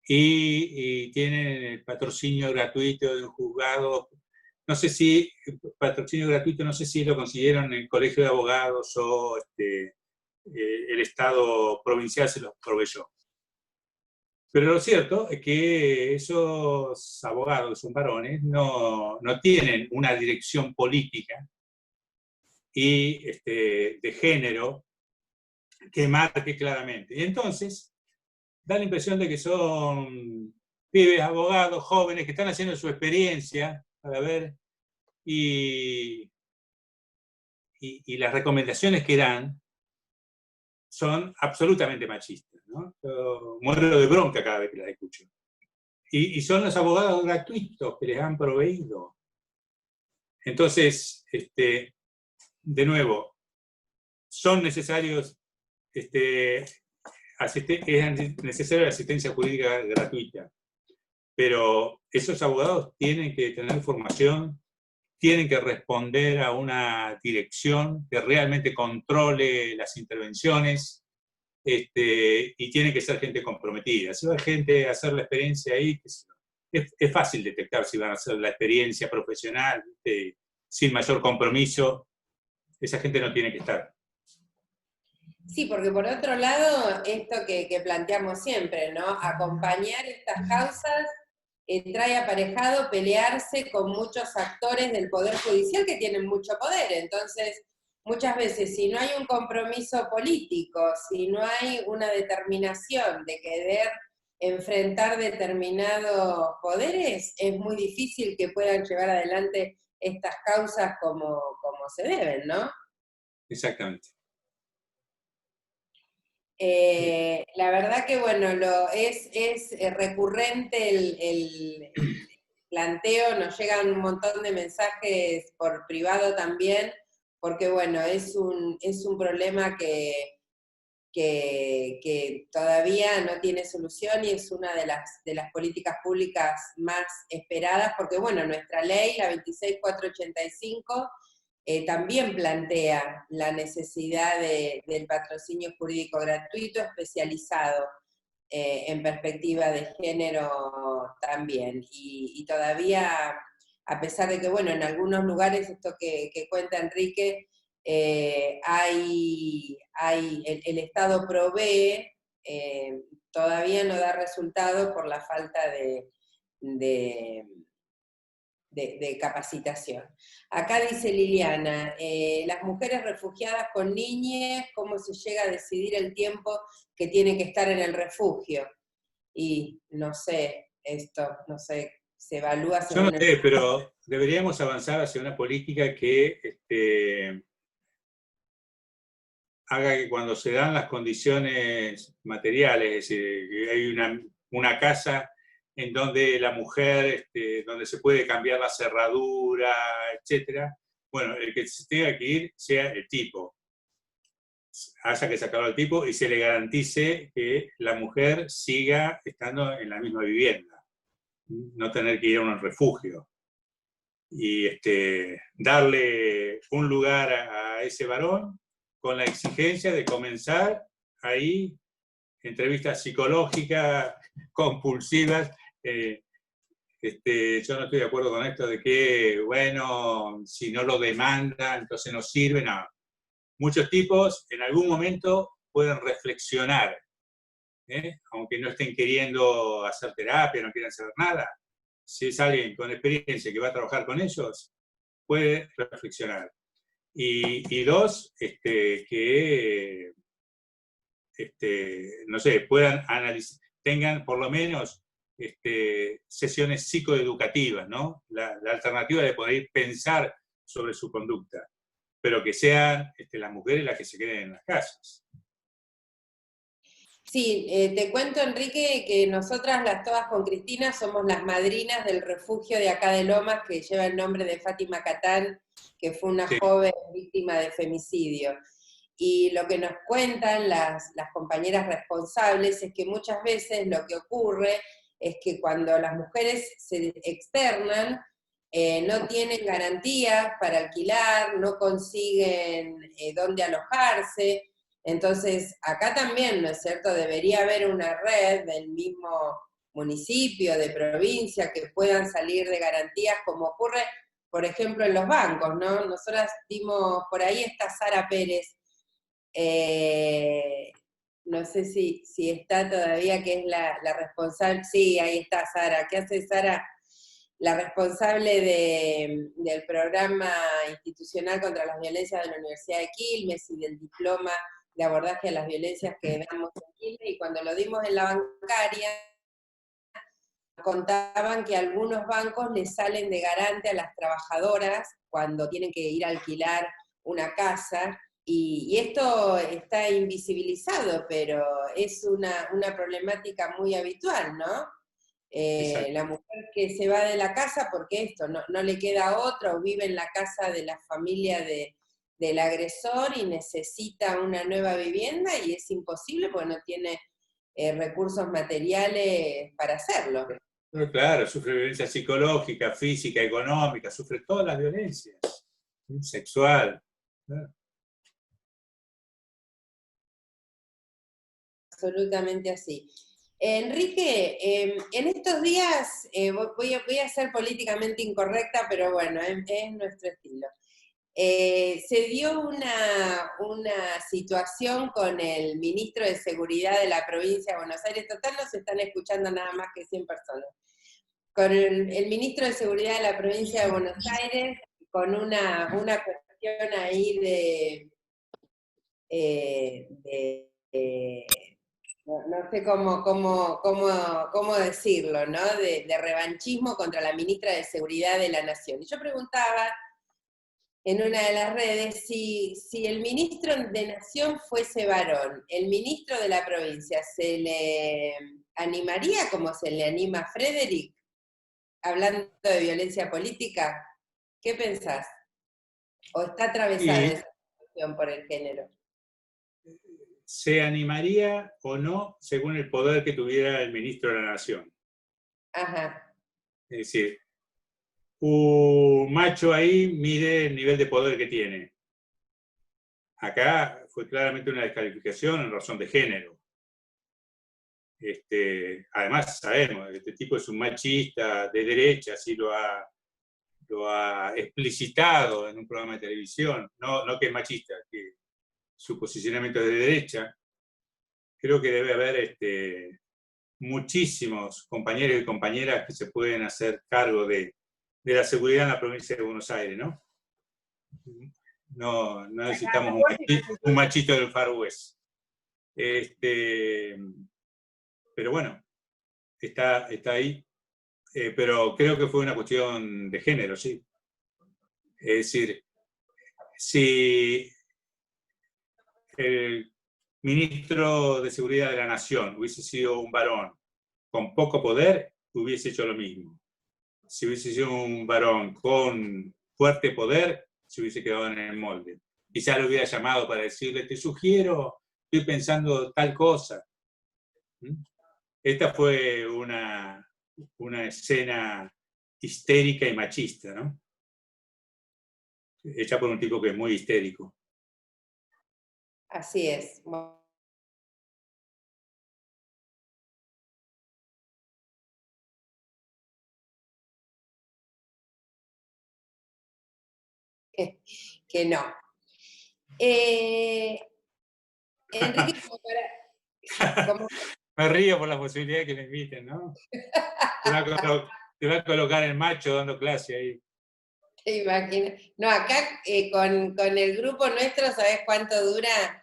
y tienen el patrocinio gratuito de un juzgado. No sé si patrocinio gratuito, no sé si lo consiguieron en el Colegio de Abogados o el Estado provincial se los proveyó. Pero lo cierto es que esos abogados, son varones, no tienen una dirección política y de género que marque claramente. Y entonces da la impresión de que son pibes, abogados, jóvenes, que están haciendo su experiencia para ver y las recomendaciones que dan son absolutamente machistas, ¿no? Yo muero de bronca cada vez que las escucho. Y son los abogados gratuitos que les han proveído. Entonces, de nuevo, son necesarios es necesaria la asistencia jurídica gratuita, pero esos abogados tienen que tener formación, tienen que responder a una dirección que realmente controle las intervenciones, y tiene que ser gente comprometida. Si va gente a hacer la experiencia ahí, es fácil detectar si van a hacer la experiencia profesional, sin mayor compromiso. Esa gente no tiene que estar. Sí, porque por otro lado, esto que planteamos siempre, ¿no? Acompañar estas causas trae aparejado pelearse con muchos actores del Poder Judicial que tienen mucho poder. Entonces, muchas veces, si no hay un compromiso político, si no hay una determinación de querer enfrentar determinados poderes, es muy difícil que puedan llevar adelante estas causas como se deben, ¿no? Exactamente. La verdad que, bueno, es recurrente el planteo, nos llegan un montón de mensajes por privado también, porque, bueno, es un problema que todavía no tiene solución y es una de las políticas públicas más esperadas, porque, bueno, nuestra ley, la 26485, también plantea la necesidad del patrocinio jurídico gratuito especializado en perspectiva de género también. Y todavía, a pesar de que, bueno, en algunos lugares, esto que cuenta Enrique, el Estado provee, todavía no da resultado por la falta de capacitación. Acá dice Liliana, las mujeres refugiadas con niñez, ¿cómo se llega a decidir el tiempo que tiene que estar en el refugio? Y no sé, se evalúa Yo no según sé, pero deberíamos avanzar hacia una política que haga que cuando se dan las condiciones materiales, es decir, que hay una casa en donde la mujer, donde se puede cambiar la cerradura, etcétera, bueno, el que se tenga que ir sea el tipo. Haya que sacarlo al tipo y se le garantice que la mujer siga estando en la misma vivienda, no tener que ir a un refugio. Y darle un lugar a ese varón con la exigencia de comenzar ahí entrevistas psicológicas compulsivas. Yo no estoy de acuerdo con esto de que, bueno, si no lo demanda, entonces no sirve. No. Muchos tipos en algún momento pueden reflexionar, aunque no estén queriendo hacer terapia, no quieran hacer nada. Si es alguien con experiencia que va a trabajar con ellos, puede reflexionar. Y dos, que no sé, puedan analizar, tengan por lo menos sesiones psicoeducativas, ¿no? La alternativa de poder pensar sobre su conducta, pero que sean las mujeres las que se queden en las casas. Sí, te cuento, Enrique, que nosotras las Todas con Cristina somos las madrinas del refugio de acá de Lomas, que lleva el nombre de Fátima Catán, que fue una joven víctima de femicidio. Y lo que nos cuentan las compañeras responsables es que muchas veces lo que ocurre es que cuando las mujeres se externan, no tienen garantías para alquilar, no consiguen dónde alojarse. Entonces, acá también, ¿no es cierto?, debería haber una red del mismo municipio, de provincia, que puedan salir de garantías, como ocurre, por ejemplo, en los bancos, ¿no? Nosotras dimos, por ahí está Sara Pérez, no sé si está todavía, que es la responsable, sí, ahí está Sara. ¿Qué hace Sara? La responsable del programa institucional contra las violencias de la Universidad de Quilmes y del diploma de abordaje a las violencias que damos en Quilmes, y cuando lo dimos en la bancaria, contaban que algunos bancos les salen de garante a las trabajadoras cuando tienen que ir a alquilar una casa, y esto está invisibilizado, pero es una problemática muy habitual, ¿no? La mujer que se va de la casa porque esto, no le queda otra, o vive en la casa de la familia del agresor y necesita una nueva vivienda, y es imposible porque no tiene recursos materiales para hacerlo. Pero claro, sufre violencia psicológica, física, económica, sufre todas las violencias, sexual. Claro. Absolutamente así. Enrique, en estos días, voy a ser políticamente incorrecta, pero bueno, es nuestro estilo. Se dio una situación con el ministro de Seguridad de la provincia de Buenos Aires, total no se están escuchando nada más que 100 personas, con el ministro de Seguridad de la provincia de Buenos Aires, con una cuestión ahí no sé cómo decirlo, ¿no? De revanchismo contra la ministra de Seguridad de la Nación. Y yo preguntaba en una de las redes si el ministro de Nación fuese varón, el ministro de la provincia, ¿se le animaría como se le anima a Frederick, hablando de violencia política? ¿Qué pensás? ¿O está atravesada esa cuestión por el género? ¿Se animaría o no según el poder que tuviera el ministro de la Nación? Ajá. Es decir, un macho ahí mide el nivel de poder que tiene. Acá fue claramente una descalificación en razón de género. Además sabemos, este tipo es un machista de derecha, así lo ha explicitado en un programa de televisión, no que es machista, que su posicionamiento es de derecha. Creo que debe haber muchísimos compañeros y compañeras que se pueden hacer cargo de la seguridad en la provincia de Buenos Aires, ¿no? No necesitamos un machito del Far West. Pero bueno, está ahí. Pero creo que fue una cuestión de género, sí. Es decir, si el ministro de Seguridad de la Nación hubiese sido un varón con poco poder, hubiese hecho lo mismo. Si hubiese sido un varón con fuerte poder, se hubiese quedado en el molde. Quizás lo hubiera llamado para decirle, te sugiero, estoy pensando tal cosa. Esta fue una escena histérica y machista, ¿no? Hecha por un tipo que es muy histérico. Así es. Que no. Enrique, Me río por la posibilidad de que me inviten, ¿no? Te va a colocar el macho dando clase ahí. Te imaginas. No, acá con el grupo nuestro, ¿sabés cuánto dura?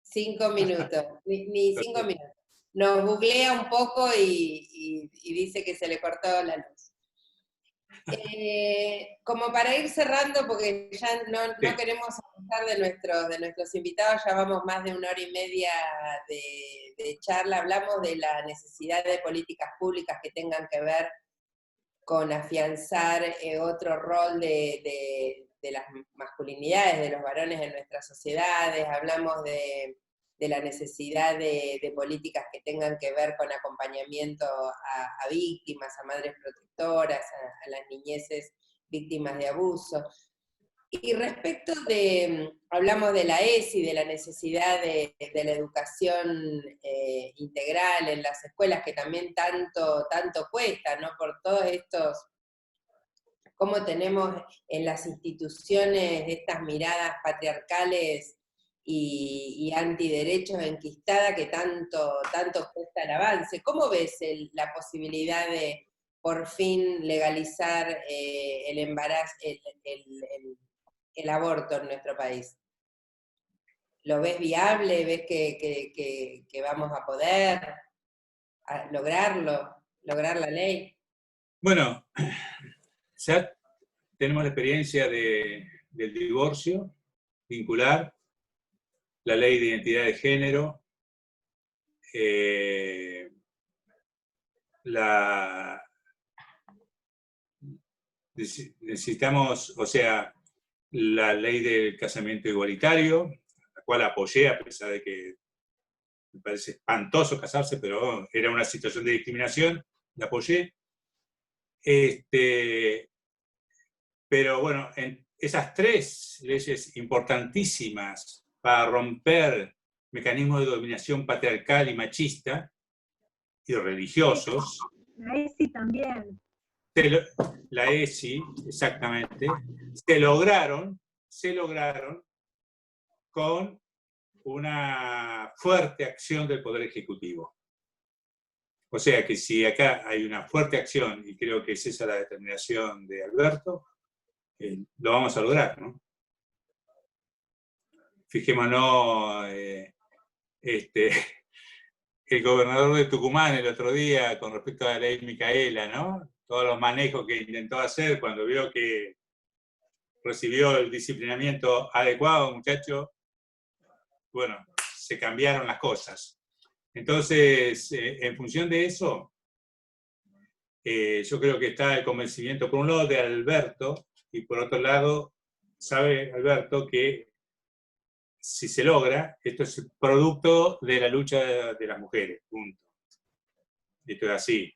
5 minutos. Ni 5 minutos. Nos googlea un poco y dice que se le cortó la luz. Como para ir cerrando, porque ya no queremos abusar de nuestros invitados, ya vamos más de 1 hora y media de charla, hablamos de la necesidad de políticas públicas que tengan que ver con afianzar otro rol de las masculinidades, de los varones en nuestras sociedades, hablamos de la necesidad de políticas que tengan que ver con acompañamiento a víctimas, a madres protectoras, a las niñeces víctimas de abuso. Y respecto hablamos de la ESI, de la necesidad de la educación integral en las escuelas, que también tanto cuesta, ¿no? Por todos estos, cómo tenemos en las instituciones estas miradas patriarcales y antiderechos enquistadas que tanto cuesta el avance. ¿Cómo ves la posibilidad de por fin legalizar el embarazo, el aborto en nuestro país? ¿Lo ves viable? ¿Ves que vamos a poder lograr la ley? Bueno, ya tenemos la experiencia del divorcio vincular, la ley de identidad de género, necesitamos, o sea, la ley del casamiento igualitario, la cual apoyé a pesar de que me parece espantoso casarse, pero era una situación de discriminación, la apoyé. Pero bueno, en esas tres leyes importantísimas para romper mecanismos de dominación patriarcal y machista y religiosos. La ESI también. La ESI, exactamente, se lograron con una fuerte acción del Poder Ejecutivo. O sea que si acá hay una fuerte acción, y creo que es esa la determinación de Alberto, lo vamos a lograr, ¿no? Fijémonos, el gobernador de Tucumán el otro día con respecto a la ley Micaela, ¿no? Todos los manejos que intentó hacer cuando vio que recibió el disciplinamiento adecuado, muchacho, bueno, se cambiaron las cosas. Entonces, en función de eso, yo creo que está el convencimiento, por un lado, de Alberto, y por otro lado, sabe Alberto que si se logra, esto es producto de la lucha de las mujeres, punto. Esto es así.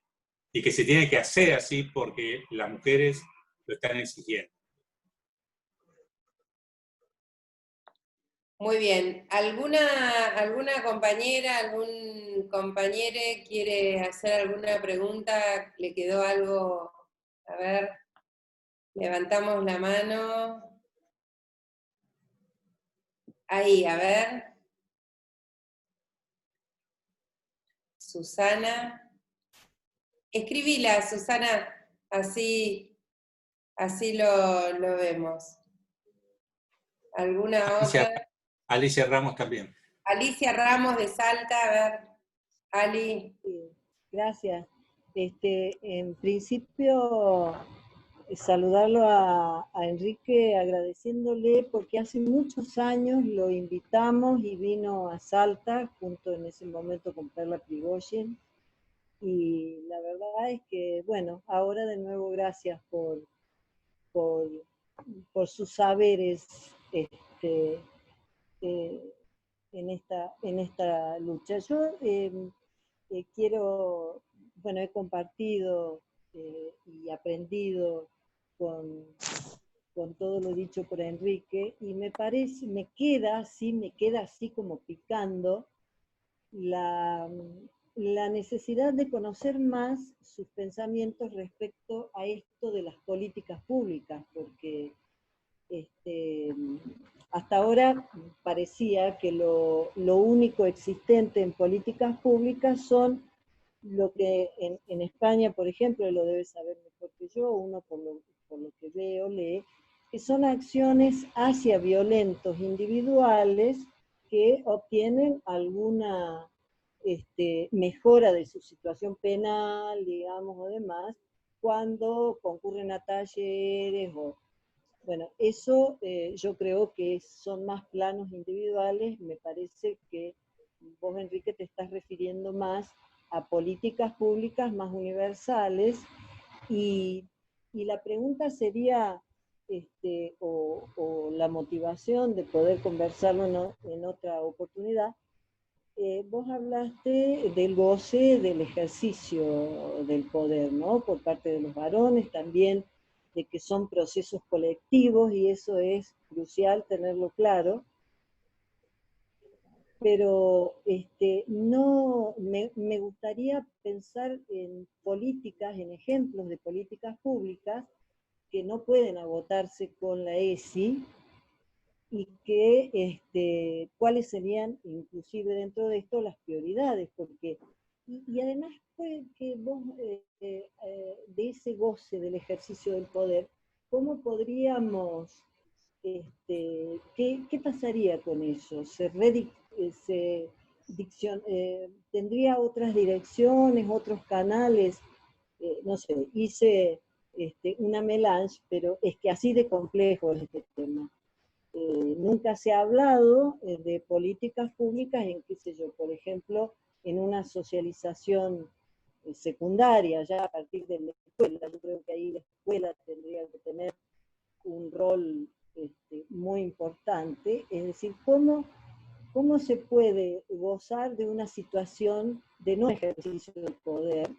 Y que se tiene que hacer así porque las mujeres lo están exigiendo. Muy bien. ¿Alguna compañera, algún compañero quiere hacer alguna pregunta? ¿Le quedó algo? A ver, levantamos la mano. Ahí, a ver. Susana. Escribila, Susana, así lo vemos. ¿Alguna otra? Alicia Ramos también. Alicia Ramos de Salta, a ver, Ali. Gracias. En principio, saludarlo a Enrique agradeciéndole porque hace muchos años lo invitamos y vino a Salta junto en ese momento con Perla Prigoyen. Y la verdad es que, bueno, ahora de nuevo gracias por sus saberes en esta lucha. Yo quiero, bueno, he compartido y aprendido con todo lo dicho por Enrique, y me queda así como picando la necesidad de conocer más sus pensamientos respecto a esto de las políticas públicas, porque hasta ahora parecía que lo único existente en políticas públicas son lo que en España, por ejemplo, lo debe saber mejor que yo, uno por lo que veo, lee, que son acciones hacia violentos individuales que obtienen alguna mejora de su situación penal, digamos, o demás, cuando concurren a talleres o... Bueno, eso yo creo que son más planos individuales. Me parece que vos, Enrique, te estás refiriendo más a políticas públicas más universales, y la pregunta sería, o la motivación de poder conversarlo en otra oportunidad. Vos hablaste del goce del ejercicio del poder, ¿no? Por parte de los varones, también de que son procesos colectivos, y eso es crucial tenerlo claro. Pero no, me gustaría pensar en políticas, en ejemplos de políticas públicas que no pueden agotarse con la ESI, y que cuáles serían, inclusive dentro de esto, las prioridades, porque, y además puede que vos, de ese goce del ejercicio del poder, ¿cómo podríamos, qué pasaría con eso? ¿Tendría otras direcciones, otros canales? No sé, hice una melange, pero es que así de complejo es este tema. Nunca se ha hablado de políticas públicas en, qué sé yo, por ejemplo, en una socialización secundaria, ya a partir de la escuela. Yo creo que ahí la escuela tendría que tener un rol muy importante, es decir, cómo ¿cómo se puede gozar de una situación de no ejercicio del poder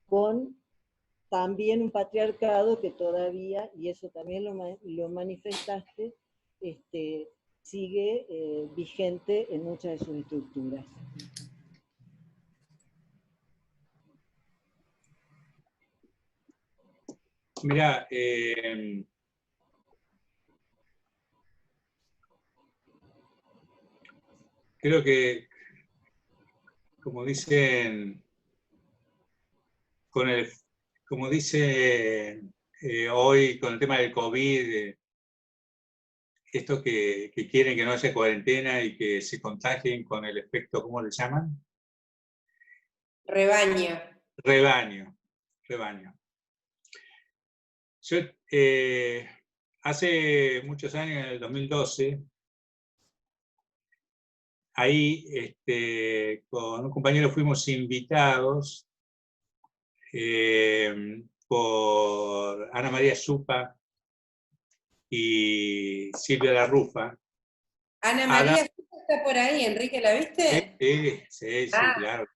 con también un patriarcado que todavía, y eso también lo manifestaste, sigue vigente en muchas de sus estructuras? Mirá, creo que, como dicen, como dice hoy con el tema del COVID, estos que quieren que no haya cuarentena y que se contagien con el efecto, ¿cómo le llaman? Rebaño. Rebaño. Yo hace muchos años, en el 2012, ahí con un compañero fuimos invitados por Ana María Supa y Silvia Larrufa. Ana María Supa está por ahí, Enrique, ¿la viste? Sí, claro.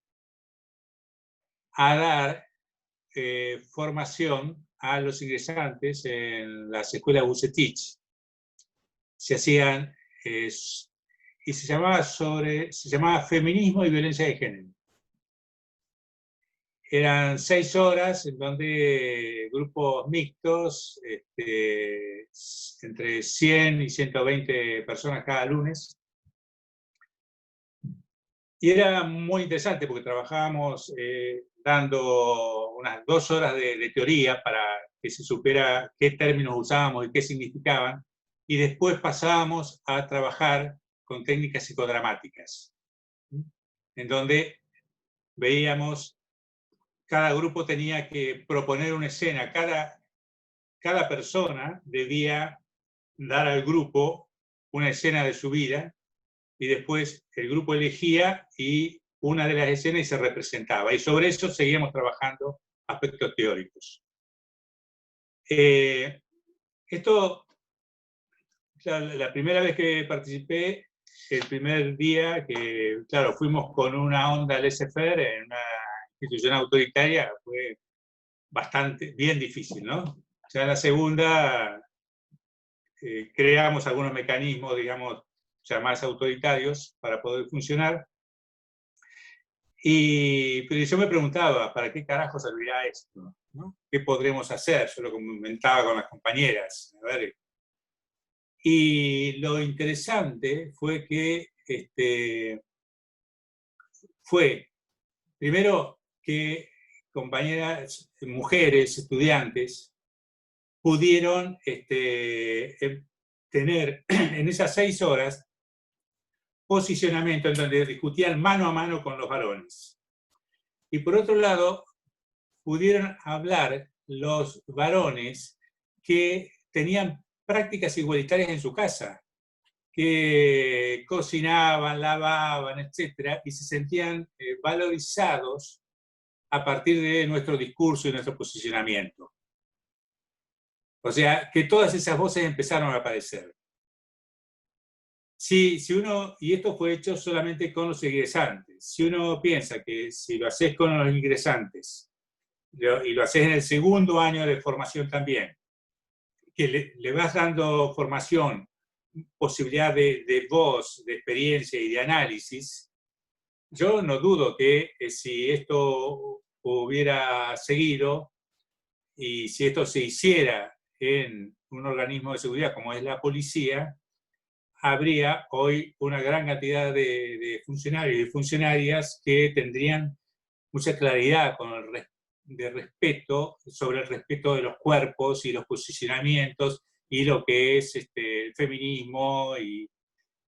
A dar formación a los ingresantes en las escuelas Bucetich. Se hacían, y se llamaba Feminismo y Violencia de Género. Eran 6 horas en donde grupos mixtos, entre 100 y 120 personas cada lunes. Y era muy interesante porque trabajábamos dando unas 2 horas de teoría para que se supiera qué términos usábamos y qué significaban, y después pasábamos a trabajar con técnicas psicodramáticas, en donde veíamos, cada grupo tenía que proponer una escena, cada persona debía dar al grupo una escena de su vida, y después el grupo elegía y una de las escenas y se representaba. Y sobre eso seguíamos trabajando aspectos teóricos. Esto, la primera vez que participé, el primer día, que claro, fuimos con una onda laissez-faire en una institución autoritaria, fue bastante, bien difícil, ¿no? Ya en la segunda creamos algunos mecanismos, digamos, ya más autoritarios para poder funcionar. Pero yo me preguntaba, ¿para qué carajo servirá esto? ¿No? ¿Qué podremos hacer? Yo lo comentaba con las compañeras. A ver. Y lo interesante fue que primero, que compañeras, mujeres, estudiantes, pudieron tener en esas 6 horas posicionamiento en donde discutían mano a mano con los varones. Y por otro lado, pudieron hablar los varones que tenían prácticas igualitarias en su casa, que cocinaban, lavaban, etc., y se sentían valorizados a partir de nuestro discurso y nuestro posicionamiento. O sea, que todas esas voces empezaron a aparecer. Si uno, y esto fue hecho solamente con los ingresantes, si uno piensa que si lo haces con los ingresantes y lo haces en el segundo año de formación también, que le vas dando formación, posibilidad de voz, de experiencia y de análisis, yo no dudo que si esto hubiera seguido y si esto se hiciera en un organismo de seguridad como es la policía, habría hoy una gran cantidad de funcionarios y funcionarias que tendrían mucha claridad de respeto sobre el respeto de los cuerpos y los posicionamientos y lo que es el feminismo y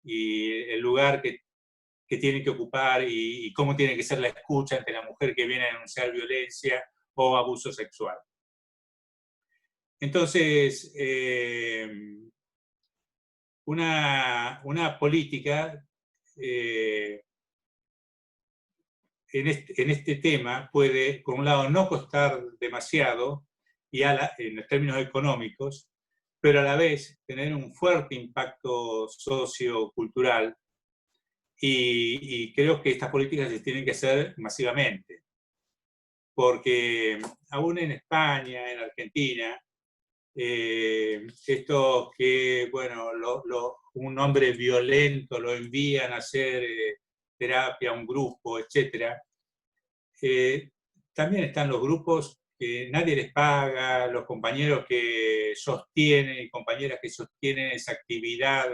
el lugar que tiene que ocupar y cómo tiene que ser la escucha ante la mujer que viene a denunciar violencia o abuso sexual. Entonces, una política en este tema puede, por un lado, no costar demasiado y en los términos económicos, pero a la vez tener un fuerte impacto sociocultural, y creo que estas políticas se tienen que hacer masivamente, porque aún en España, en Argentina, esto que, bueno, un hombre violento lo envían a hacer terapia a un grupo, etc. También están los grupos que nadie les paga, los compañeros que sostienen y compañeras que sostienen esa actividad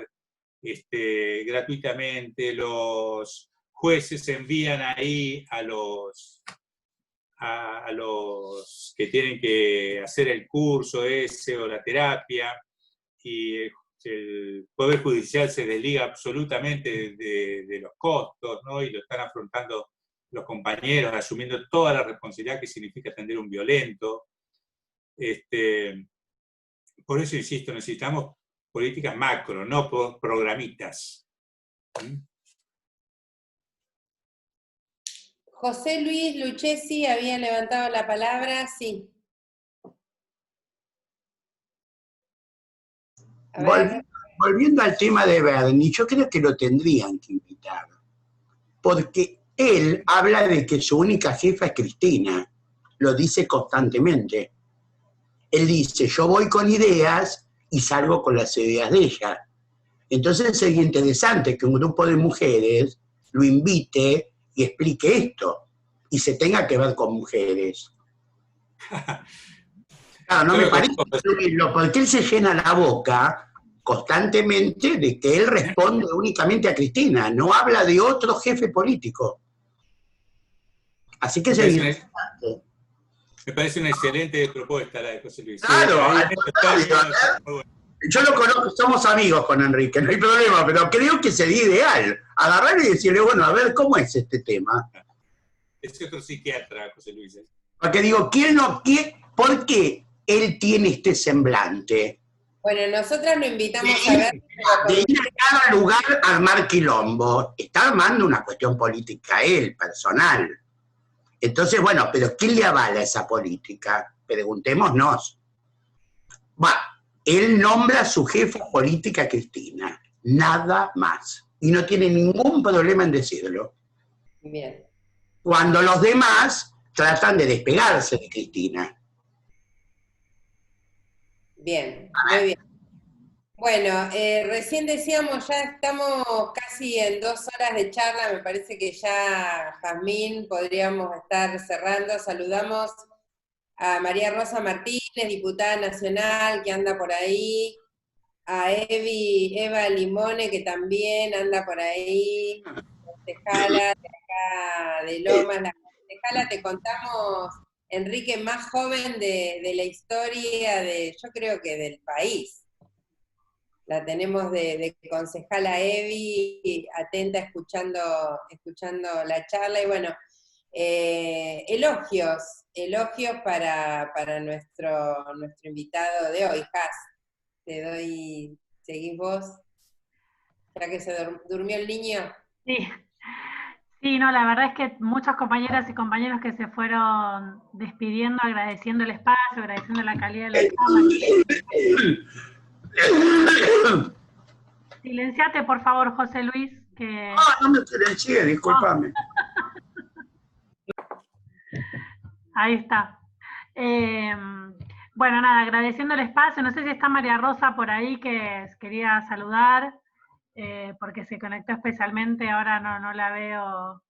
gratuitamente, los jueces envían ahí a los que tienen que hacer el curso ese o la terapia, y el Poder Judicial se desliga absolutamente de los costos, ¿no? Y lo están afrontando los compañeros, asumiendo toda la responsabilidad que significa atender un violento. Por eso, insisto, necesitamos políticas macro, no programitas. José Luis Lucchesi había levantado la palabra, sí. A ver. Volviendo al tema de Bernie, yo creo que lo tendrían que invitar, porque él habla de que su única jefa es Cristina, lo dice constantemente. Él dice, yo voy con ideas y salgo con las ideas de ella. Entonces sería interesante que un grupo de mujeres lo invite y explique esto, y se tenga que ver con mujeres. Claro, no me parece porque él se llena la boca constantemente de que él responde únicamente a Cristina, no habla de otro jefe político. Así que me parece una excelente propuesta la de José Luis. Claro, yo lo conozco, somos amigos con Enrique, no hay problema, pero creo que sería ideal agarrar y decirle, bueno, a ver, ¿cómo es este tema? Es otro psiquiatra, José Luis. Porque digo, ¿por qué él tiene este semblante? Bueno, nosotras lo invitamos a ver. De ir a cada lugar a armar quilombo, está armando una cuestión política él, personal. Entonces, bueno, pero ¿quién le avala esa política? Preguntémonos. Bueno, él nombra a su jefa política Cristina, nada más. Y no tiene ningún problema en decirlo. Bien. Cuando los demás tratan de despegarse de Cristina. Bien, muy bien. Bueno, recién decíamos, ya estamos casi en 2 horas de charla, me parece que ya, Jazmín, podríamos estar cerrando. Saludamos a María Rosa Martínez, diputada nacional, que anda por ahí, a Eva Limone, que también anda por ahí, concejala de acá de Lomas. La concejala, te contamos, Enrique, más joven de la historia yo creo que del país. La tenemos de concejala Evi, atenta, escuchando la charla, y bueno, elogios para nuestro invitado de hoy, Jas. Seguís vos, ya que se durmió el niño. Sí, no, la verdad es que muchas compañeras y compañeros que se fueron despidiendo, agradeciendo el espacio, agradeciendo la calidad de la charla. Silenciate, por favor, José Luis. Que... no me silencié, discúlpame. Ahí está. Bueno, nada, agradeciendo el espacio. No sé si está María Rosa por ahí, que quería saludar, porque se conectó especialmente, ahora no la veo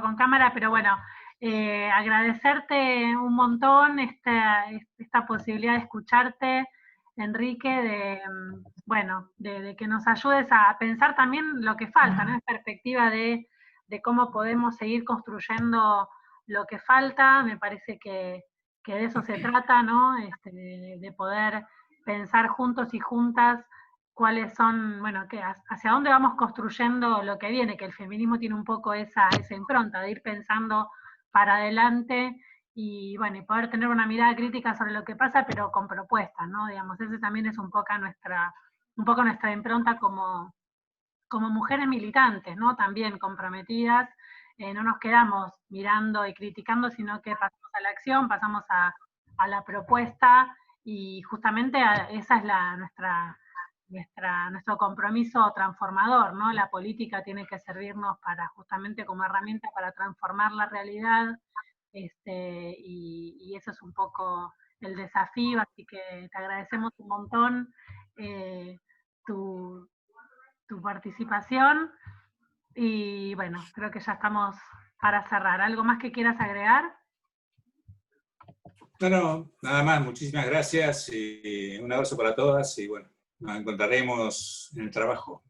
con cámara, pero bueno, agradecerte un montón esta posibilidad de escucharte, Enrique, de que nos ayudes a pensar también lo que falta, ¿no? En perspectiva de cómo podemos seguir construyendo lo que falta. Me parece que de eso se trata, ¿no? De poder pensar juntos y juntas cuáles son, bueno, hacia dónde vamos construyendo lo que viene, que el feminismo tiene un poco esa impronta de ir pensando para adelante y, bueno, y poder tener una mirada crítica sobre lo que pasa, pero con propuestas, ¿no? Digamos, ese también es un poco nuestra impronta como mujeres militantes, ¿no? También comprometidas. No nos quedamos mirando y criticando, sino que pasamos a la acción, pasamos a la propuesta, y justamente esa es nuestro compromiso transformador, ¿no? La política tiene que servirnos justamente como herramienta para transformar la realidad, y eso es un poco el desafío, así que te agradecemos un montón tu participación, y bueno, creo que ya estamos para cerrar. ¿Algo más que quieras agregar? No, nada más, muchísimas gracias, y un abrazo para todas, y bueno, nos encontraremos en el trabajo.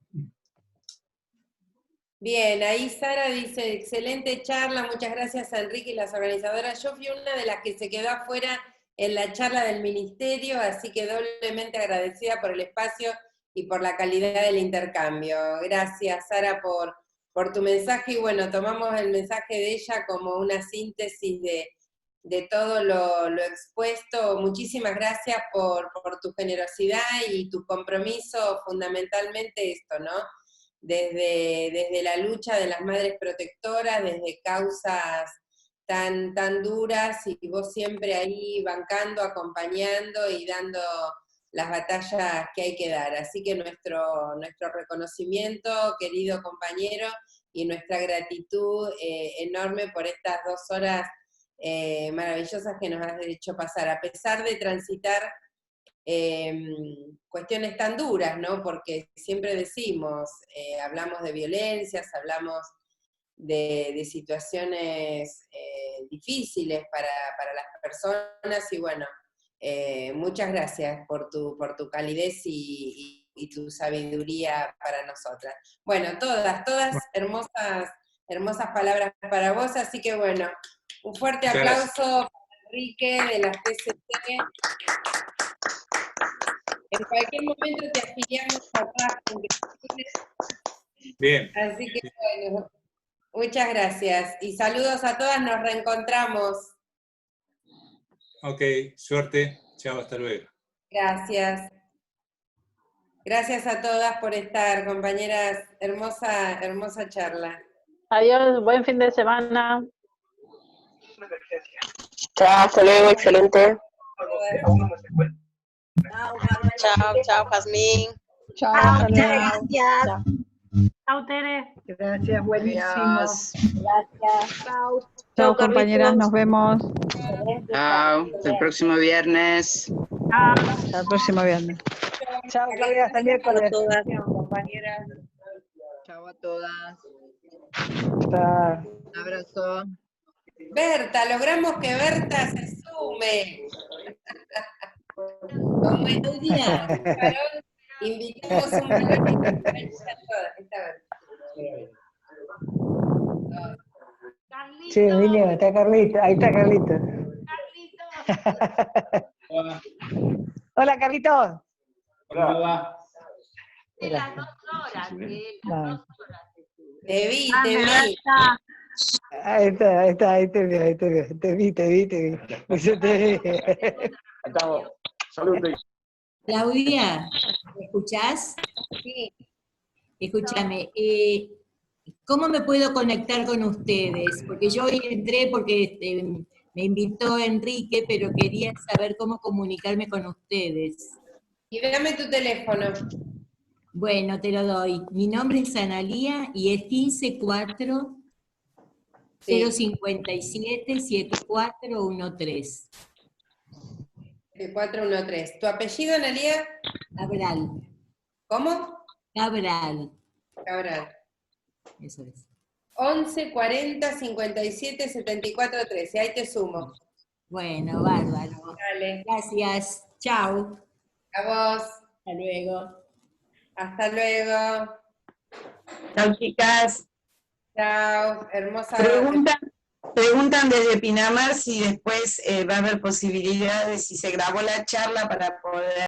Bien, ahí Sara dice, excelente charla, muchas gracias a Enrique y las organizadoras. Yo fui una de las que se quedó afuera en la charla del ministerio, así que doblemente agradecida por el espacio y por la calidad del intercambio. Gracias, Sara, por tu mensaje, y bueno, tomamos el mensaje de ella como una síntesis de todo lo expuesto. Muchísimas gracias por tu generosidad y tu compromiso, fundamentalmente esto, ¿no? Desde la lucha de las madres protectoras, desde causas tan duras, y vos siempre ahí bancando, acompañando y dando las batallas que hay que dar. Así que nuestro reconocimiento, querido compañero, y nuestra gratitud enorme por estas 2 horas maravillosas que nos has hecho pasar, a pesar de transitar cuestiones tan duras, ¿no? Porque siempre decimos, hablamos de violencias, hablamos de situaciones difíciles para las personas, y bueno, muchas gracias por tu calidez y tu sabiduría para nosotras. Bueno, todas hermosas palabras para vos, así que bueno, un fuerte aplauso para Enrique de la PCC. En cualquier momento te afiliamos acá. Bien. Así que bueno, muchas gracias. Y saludos a todas, nos reencontramos. Ok, suerte. Chao, hasta luego. Gracias. Gracias a todas por estar, compañeras. Hermosa charla. Adiós, buen fin de semana. Chao, hasta luego, excelente. Chao, Jazmín. Chao, Gracias. Chao, Tere. Gracias, buenísimo. Gracias. Chao, compañeras, nos vemos. Chao, el próximo viernes. Hasta el próximo viernes. Chao, Claudia, hasta el miércoles. todas. Compañeras. Chao a todas. Chao. Un abrazo. Berta, logramos que Berta se sume. Como en un día, invitamos un varón y Sí, vine, está Carlito, ahí está Carlito. Hola, Carlito. Hola. De las 2 horas, Te vi. Ahí te vi. Eso te vi. Estamos. Saludos. Claudia, ¿me escuchás? Sí. Escúchame, ¿cómo me puedo conectar con ustedes? Porque yo hoy entré porque me invitó Enrique, pero quería saber cómo comunicarme con ustedes. Y dame tu teléfono. Bueno, te lo doy. Mi nombre es Analía y es 154-057-7413. 7413. ¿Tu apellido, Analía? Cabral. ¿Cómo? Cabral. Eso es. 11 40 57 74 13. Ahí te sumo. Bueno, bárbaro. Dale. Gracias. Chao. A vos. Hasta luego. Hasta luego. Chao, chicas. Chao. Hermosa. Preguntan desde Pinamar si después va a haber posibilidades, si se grabó la charla para poder